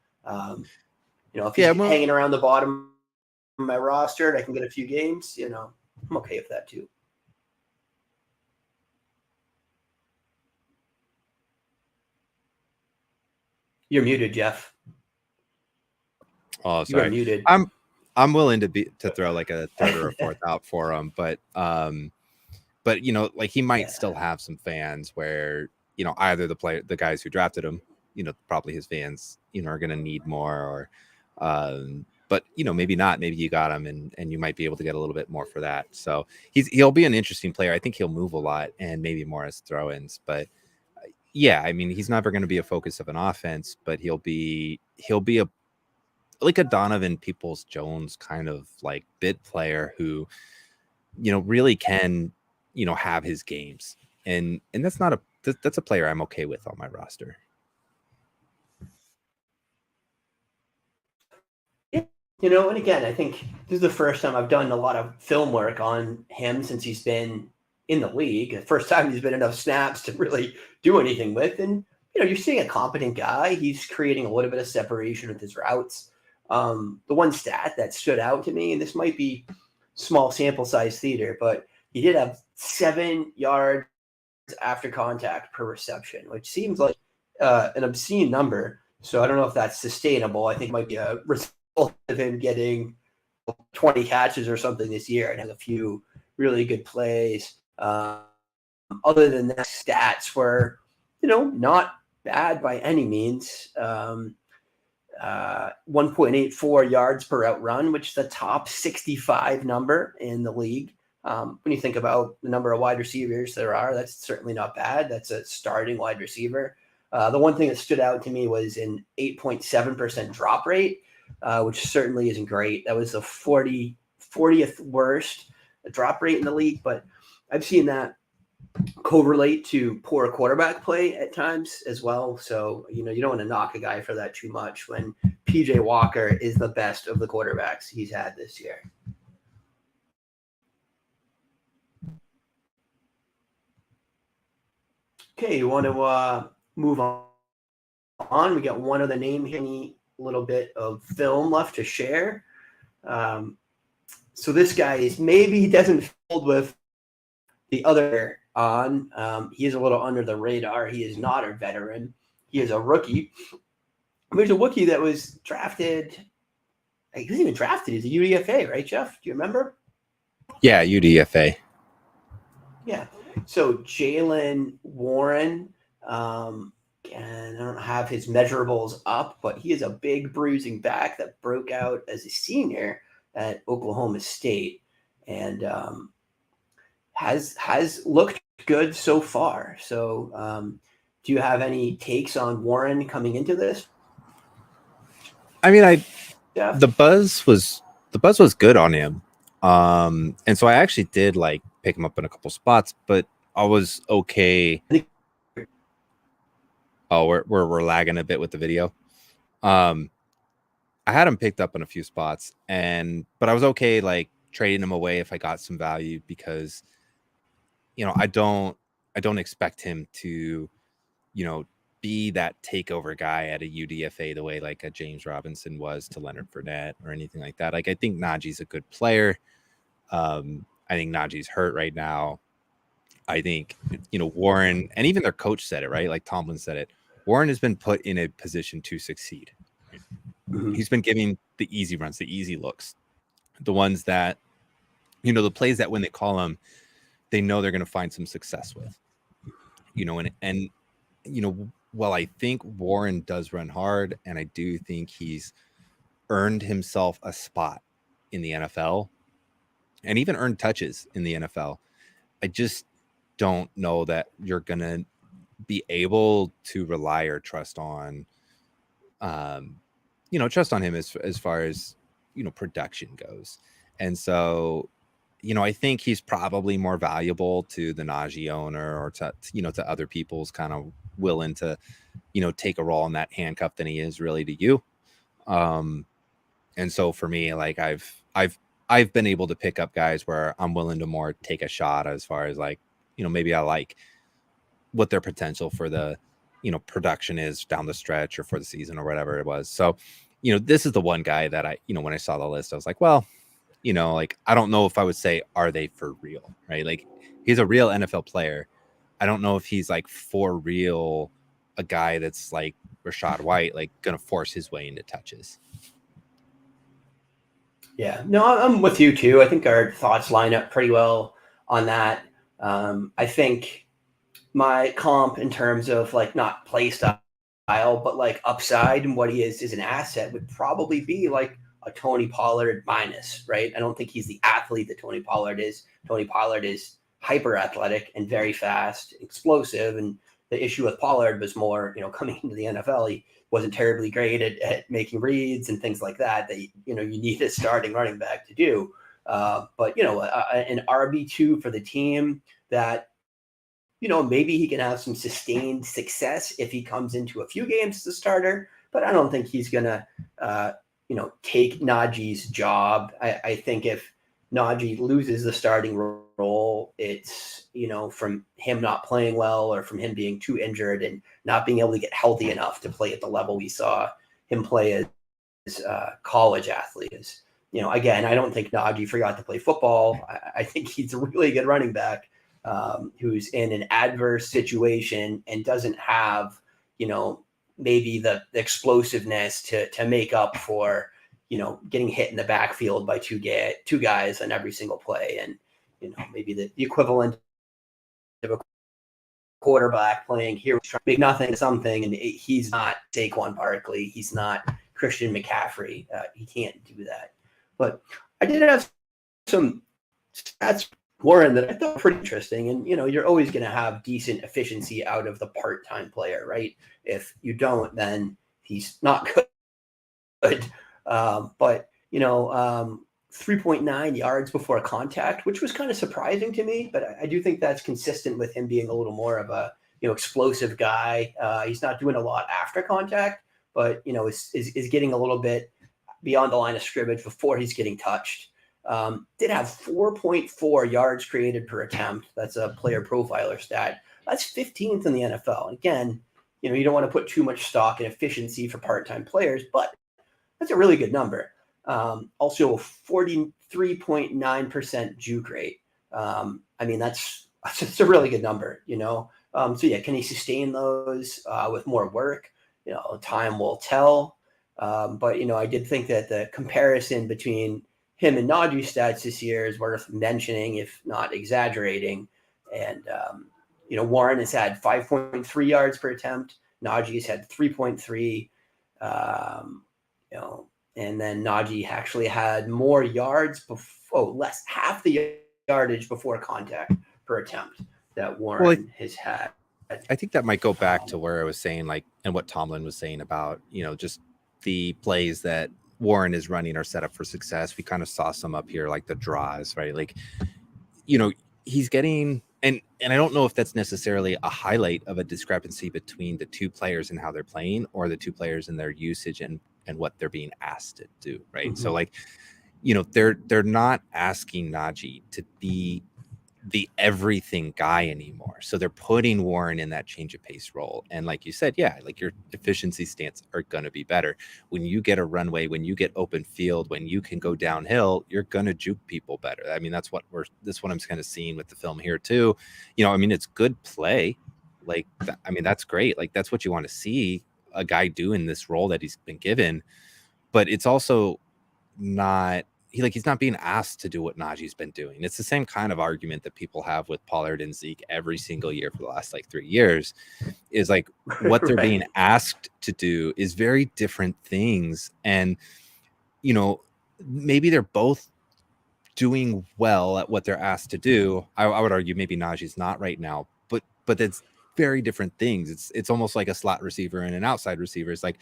If he's hanging around the bottom of my roster and I can get a few games, I'm okay with that too. You're muted, Jeff. Oh, sorry. You're muted. I'm willing to throw like a third or a fourth out for him, but he might still have some fans where either the guys who drafted him, probably his fans, are going to need more, or but maybe not. Maybe you got him, and you might be able to get a little bit more for that. So he'll be an interesting player. I think he'll move a lot, and maybe more as throw-ins. But yeah, I mean, he's never going to be a focus of an offense, but he'll be a like a Donovan Peoples-Jones kind of like bit player who, really can, have his games. And that's that's a player I'm okay with on my roster. Yeah. And again, I think this is the first time I've done a lot of film work on him since he's been in the league. The first time he's been enough snaps to really do anything with. And, you're seeing a competent guy. He's creating a little bit of separation with his routes. The one stat that stood out to me, and this might be small sample size theater, but he did have 7 yards after contact per reception, which seems like an obscene number. So I don't know if that's sustainable. I think it might be a result of him getting 20 catches or something this year and has a few really good plays. Other than that, stats were, not bad by any means. 1.84 yards per out run, which is the top 65 number in the league. When you think about the number of wide receivers there are, that's certainly not bad. That's a starting wide receiver. The one thing that stood out to me was an 8.7% drop rate, which certainly isn't great. That was the 40th worst drop rate in the league, but I've seen that correlate to poor quarterback play at times as well. So, you don't want to knock a guy for that too much when PJ Walker is the best of the quarterbacks he's had this year. Okay, you want to move on? We got one other name here, a little bit of film left to share. So this guy is maybe he doesn't fold with the other on. He is a little under the radar. He is not a veteran. He is a rookie. There's a rookie that was drafted. He wasn't even drafted. He's a UDFA, right, Jeff? Do you remember? Yeah, UDFA. Yeah. So Jalen Warren, and I don't have his measurables up, but he is a big bruising back that broke out as a senior at Oklahoma State, and has looked good so far. So, do you have any takes on Warren coming into this? I mean, Jeff? the buzz was good on him. And so I actually did like pick him up in a couple spots, but I was okay. Oh, we're lagging a bit with the video. I had him picked up in a few spots, but I was okay like trading him away if I got some value, because I don't expect him to be that takeover guy at a UDFA the way like a James Robinson was to Leonard Fournette or anything like that. Like, I think Najee's a good player. I think Najee's hurt right now. I think, Warren, and even their coach said it, right? Like Tomlin said it. Warren has been put in a position to succeed. Mm-hmm. He's been giving the easy runs, the easy looks, the ones that, the plays that when they call him, they know they're going to find some success with, and while I think Warren does run hard, and I do think he's earned himself a spot in the NFL and even earned touches in the NFL, I just don't know that you're going to be able to rely or trust on, trust on him as far as, production goes. And so, I think he's probably more valuable to the Najee owner or to other people's kind of willing to, take a role in that handcuff than he is really to you. And so for me, like I've been able to pick up guys where I'm willing to more take a shot as far as like, maybe I like what their potential for the, production is down the stretch or for the season or whatever it was. So, this is the one guy that I, when I saw the list, I was like, well, like, I don't know if I would say, are they for real? Right. Like, he's a real NFL player. I don't know if he's like for real, a guy that's like Rashad White, like going to force his way into touches. Yeah, no, I'm with you too. I think our thoughts line up pretty well on that. I think my comp in terms of like not play style, but like upside and what he is an asset would probably be like a Tony Pollard minus, right? I don't think he's the athlete that Tony Pollard is. Tony Pollard is hyper athletic and very fast, explosive. And the issue with Pollard was more, coming into the NFL, he wasn't terribly great at making reads and things like that you need a starting running back to do. But an RB2 for the team that maybe he can have some sustained success if he comes into a few games as a starter, but I don't think he's going to, take Najee's job. I think if Najee loses the starting role, it's, from him not playing well or from him being too injured and not being able to get healthy enough to play at the level we saw him play as a college athlete. Again, I don't think Najee forgot to play football. I think he's a really good running back. Who's in an adverse situation and doesn't have, maybe the explosiveness to make up for, getting hit in the backfield by two guys on every single play. And, maybe the equivalent of a quarterback playing here, trying to make nothing something. And he's not Saquon Barkley. He's not Christian McCaffrey. He can't do that. But I did have some stats, Warren, that I thought were pretty interesting. And, you're always going to have decent efficiency out of the part-time player, right? If you don't, then he's not good. But 3.9 yards before contact, which was kind of surprising to me, but I do think that's consistent with him being a little more of a, explosive guy. He's not doing a lot after contact, but, is getting a little bit beyond the line of scrimmage before he's getting touched. Did have 4.4 yards created per attempt. That's a player profiler stat. That's 15th in the NFL. And again, you don't want to put too much stock in efficiency for part-time players, but that's a really good number. Also, 43.9% juke rate. That's just a really good number, So yeah, can he sustain those with more work? Time will tell. But I did think that the comparison between him and Najee's stats this year is worth mentioning, if not exaggerating. And, Warren has had 5.3 yards per attempt. Najee's had 3.3. And then Najee actually had more yards less half the yardage before contact per attempt that Warren has had. I think that might go back to where I was saying, like, and what Tomlin was saying about, just the plays that Warren is running are set up for success. We kind of saw some up here, like the draws, right? Like, he's getting, and I don't know if that's necessarily a highlight of a discrepancy between the two players and how they're playing, or the two players and their usage and what they're being asked to do, right? Mm-hmm. So, like, they're not asking Najee to be the everything guy anymore. So they're putting Warren in that change of pace role. And like you said, yeah, like your efficiency stats are going to be better. When you get a runway, when you get open field, when you can go downhill, you're going to juke people better. I mean, that's what I'm kind of seeing with the film here too. It's good play. Like, that's great. Like, that's what you want to see a guy do in this role that he's been given, but it's also not, he's not being asked to do what Najee's been doing. It's the same kind of argument that people have with Pollard and Zeke every single year for the last 3 years, is like what they're being asked to do is very different things. And, maybe they're both doing well at what they're asked to do. I would argue maybe Najee's not right now, but that's very different things. It's almost like a slot receiver and an outside receiver. It's like,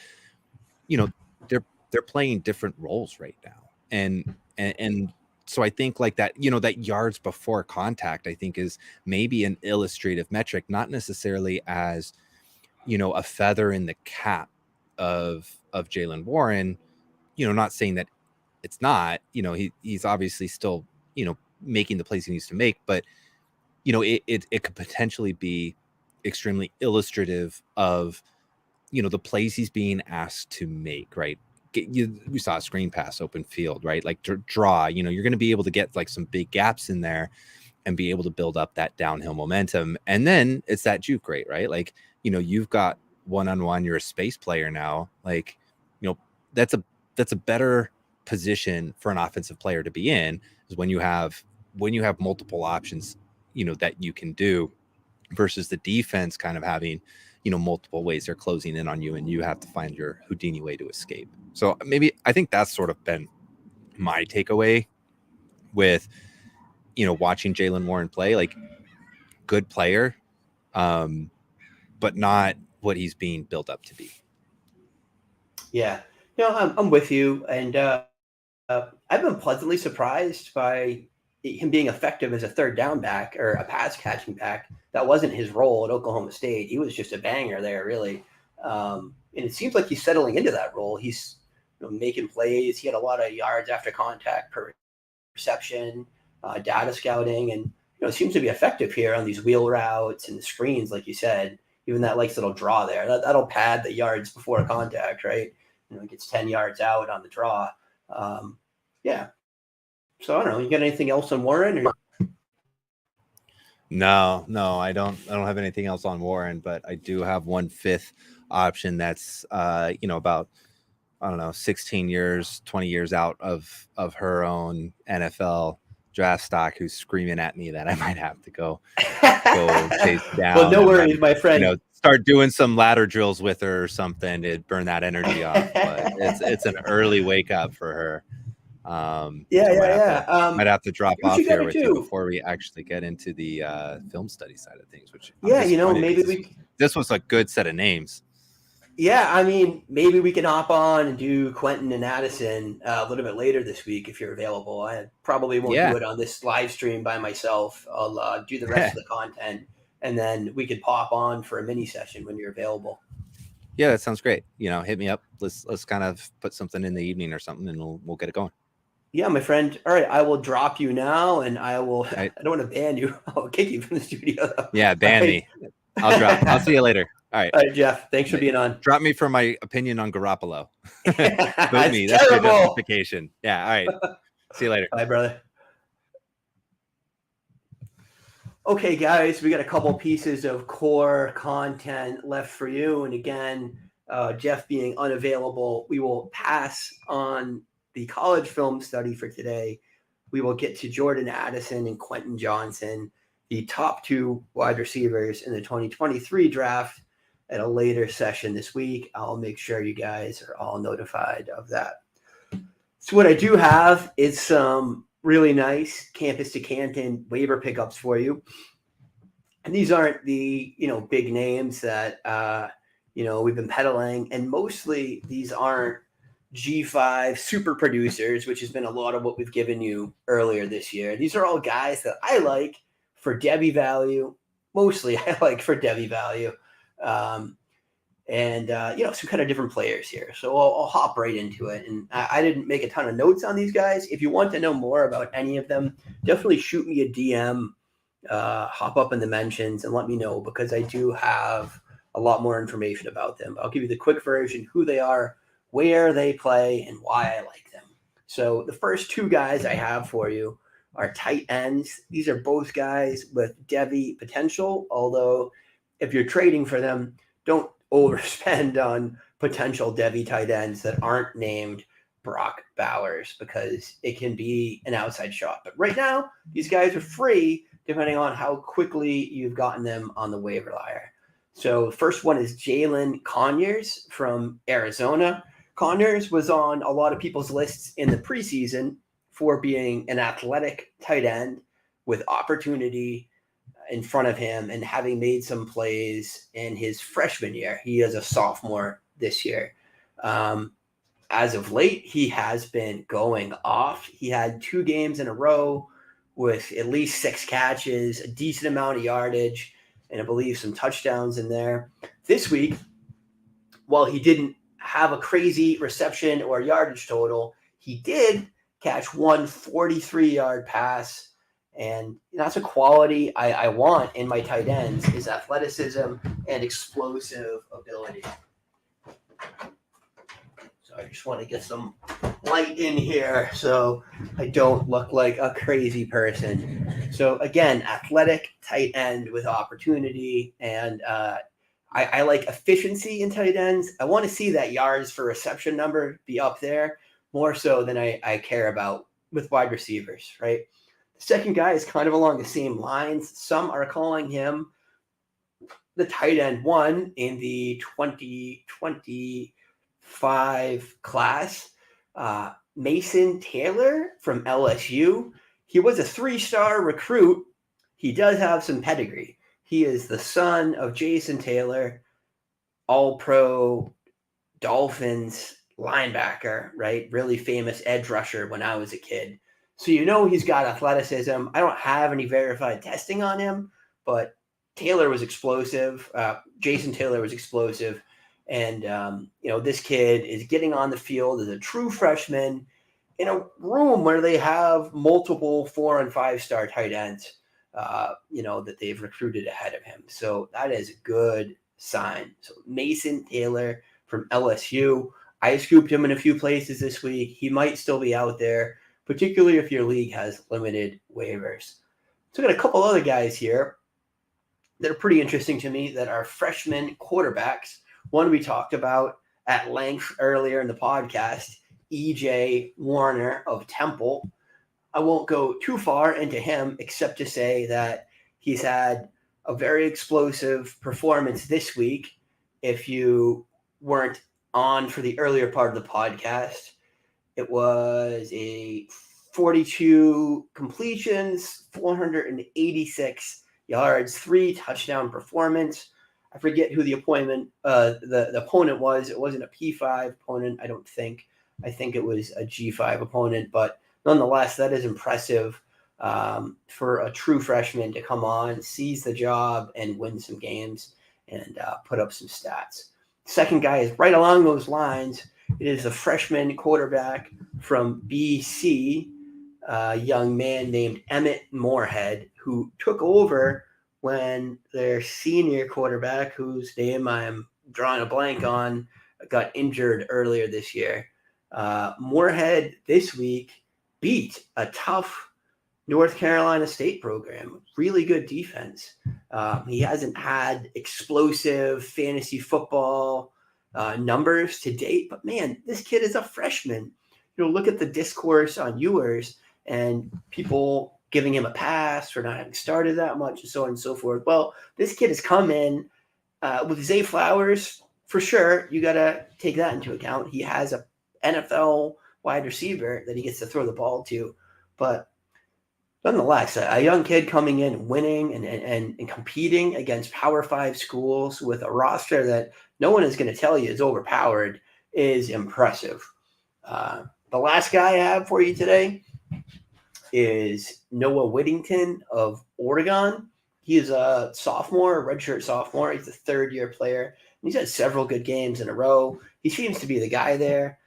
they're playing different roles right now. And so I think like that, that yards before contact, I think is maybe an illustrative metric, not necessarily as, a feather in the cap of Jaylen Warren, not saying that it's not, he's obviously still, making the plays he needs to make, but it could potentially be extremely illustrative of, the plays he's being asked to make, right? We saw a screen pass, open field, right? Like draw, you're going to be able to get like some big gaps in there and be able to build up that downhill momentum. And then it's that juke rate, right? Like, you've got one-on-one, you're a space player now. Like, that's a better position for an offensive player to be in, is when you have multiple options, that you can do, versus the defense kind of having, multiple ways they're closing in on you, and you have to find your Houdini way to escape. So maybe I think that's sort of been my takeaway with, watching Jaylen Warren play. Like, good player, but not what he's being built up to be. Yeah, I'm with you, and I've been pleasantly surprised by him being effective as a third down back or a pass catching back. That wasn't his role at Oklahoma State. He was just a banger there, really. And it seems like he's settling into that role. He's making plays. He had a lot of yards after contact per reception, data scouting, and it seems to be effective here on these wheel routes and the screens, like you said. Even that little draw there, that'll pad the yards before contact, right? It gets 10 yards out on the draw. Yeah. So I don't know. You got anything else on Warren? Or? No, I don't have anything else on Warren, but I do have 1/5 option that's about, I don't know, 16 years, 20 years out of her own NFL draft stock, who's screaming at me that I might have to go chase down. Well, no worries, my friend. Start doing some ladder drills with her or something to burn that energy off. But it's an early wake up for her. Might have to drop off here with you before we actually get into the film study side of things. Which maybe this was a good set of names. Yeah, I mean, maybe we can hop on and do Quentin and Addison a little bit later this week if you're available. I probably won't do it on this live stream by myself. I'll do the rest of the content, and then we could pop on for a mini session when you're available. Yeah, that sounds great. Hit me up. Let's kind of put something in the evening or something, and we'll get it going. Yeah, my friend. All right, I will drop you now, and I will. I don't want to ban you. I'll kick you from the studio. Yeah, ban me. I'll drop. I'll see you later. All right, Jeff. Thanks for being on. Drop me for my opinion on Garoppolo. Boot me. That's your justification. Yeah. All right. See you later. Bye, brother. Okay, guys, we got a couple pieces of core content left for you, and again, Jeff being unavailable, we will pass on the college film study for today. We will get to Jordan Addison and Quentin Johnson, the top 2 wide receivers in the 2023 draft at a later session this week. I'll make sure you guys are all notified of that. So what I do have is some really nice campus to Canton waiver pickups for you. And these aren't the, big names that, we've been peddling. And mostly these aren't G5 super producers, which has been a lot of what we've given you earlier this year. These are all guys that I like for Devy value. Mostly I like for Devy value. Some kind of different players here. So I'll hop right into it. And I didn't make a ton of notes on these guys. If you want to know more about any of them, definitely shoot me a DM, hop up in the mentions and let me know, because I do have a lot more information about them. I'll give you the quick version, who they are, where they play, and why I like them. So the first 2 guys I have for you are tight ends. These are both guys with Devy potential, although if you're trading for them, don't overspend on potential Devy tight ends that aren't named Brock Bowers, because it can be an outside shot. But right now, these guys are free depending on how quickly you've gotten them on the waiver wire. So the first one is Jalen Conyers from Arizona. Conyers was on a lot of people's lists in the preseason for being an athletic tight end with opportunity in front of him and having made some plays in his freshman year. He is a sophomore this year. As of late, he has been going off. He had 2 games in a row with at least 6 catches, a decent amount of yardage, and I believe some touchdowns in there. This week, while he didn't have a crazy reception or yardage total, he did catch one 43-yard pass. And that's a quality I want in my tight ends, is athleticism and explosive ability. So I just want to get some light in here so I don't look like a crazy person. So again, athletic tight end with opportunity, and I like efficiency in tight ends. I want to see that yards for reception number be up there more so than I care about with wide receivers, right? The second guy is kind of along the same lines. Some are calling him the tight end 1 in the 2025 class. Mason Taylor from LSU. He was a 3-star recruit. He does have some pedigree. He is the son of Jason Taylor, all-pro Dolphins linebacker, right? Really famous edge rusher when I was a kid. So he's got athleticism. I don't have any verified testing on him, but Taylor was explosive. Jason Taylor was explosive. And, this kid is getting on the field as a true freshman in a room where they have multiple 4- and 5-star tight ends, that they've recruited ahead of him. So that is a good sign. So Mason Taylor from LSU. I scooped him in a few places this week. He might still be out there, particularly if your league has limited waivers. So I got a couple other guys here that are pretty interesting to me that are freshman quarterbacks. One we talked about at length earlier in the podcast, EJ Warner of Temple. I won't go too far into him except to say that he's had a very explosive performance this week. If you weren't on for the earlier part of the podcast, it was a 42 completions, 486 yards, 3 touchdown performance. I forget who the opponent was. It wasn't a P5 opponent, I don't think. I think it was a G5 opponent, but nonetheless, that is impressive for a true freshman to come on, seize the job, and win some games and put up some stats. Second guy is right along those lines. It is a freshman quarterback from BC, a young man named Emmett Moorhead, who took over when their senior quarterback, whose name I'm drawing a blank on, got injured earlier this year. Moorhead this week beat a tough North Carolina State program, really good defense. He hasn't had explosive fantasy football numbers to date, but man, this kid is a freshman. Look at the discourse on Ewers and people giving him a pass for not having started that much and so on and so forth. Well, this kid has come in with Zay Flowers, for sure. You got to take that into account. He has a NFL wide receiver that he gets to throw the ball to. But nonetheless, a young kid coming in, winning and competing against Power 5 schools with a roster that no one is going to tell you is overpowered is impressive. The last guy I have for you today is Noah Whittington of Oregon. He is a sophomore, a redshirt sophomore. He's a third-year player. He's had several good games in a row. He seems to be the guy there.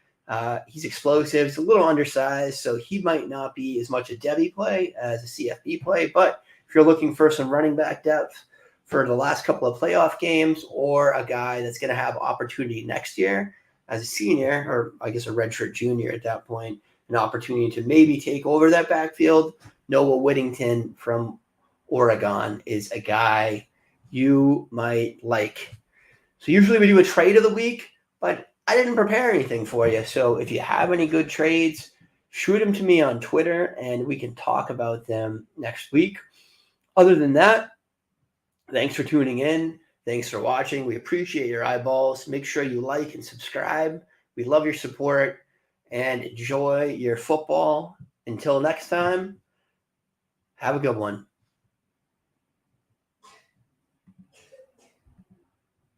He's explosive. He's a little undersized, so he might not be as much a Devy play as a CFB play. But if you're looking for some running back depth for the last couple of playoff games, or a guy that's going to have opportunity next year as a senior, or I guess a redshirt junior at that point, an opportunity to maybe take over that backfield, Noah Whittington from Oregon is a guy you might like. So usually we do a trade of the week, but I didn't prepare anything for you. So if you have any good trades, shoot them to me on Twitter and we can talk about them next week. Other than that, thanks for tuning in. Thanks for watching. We appreciate your eyeballs. Make sure you like and subscribe. We love your support and enjoy your football. Until next time, have a good one.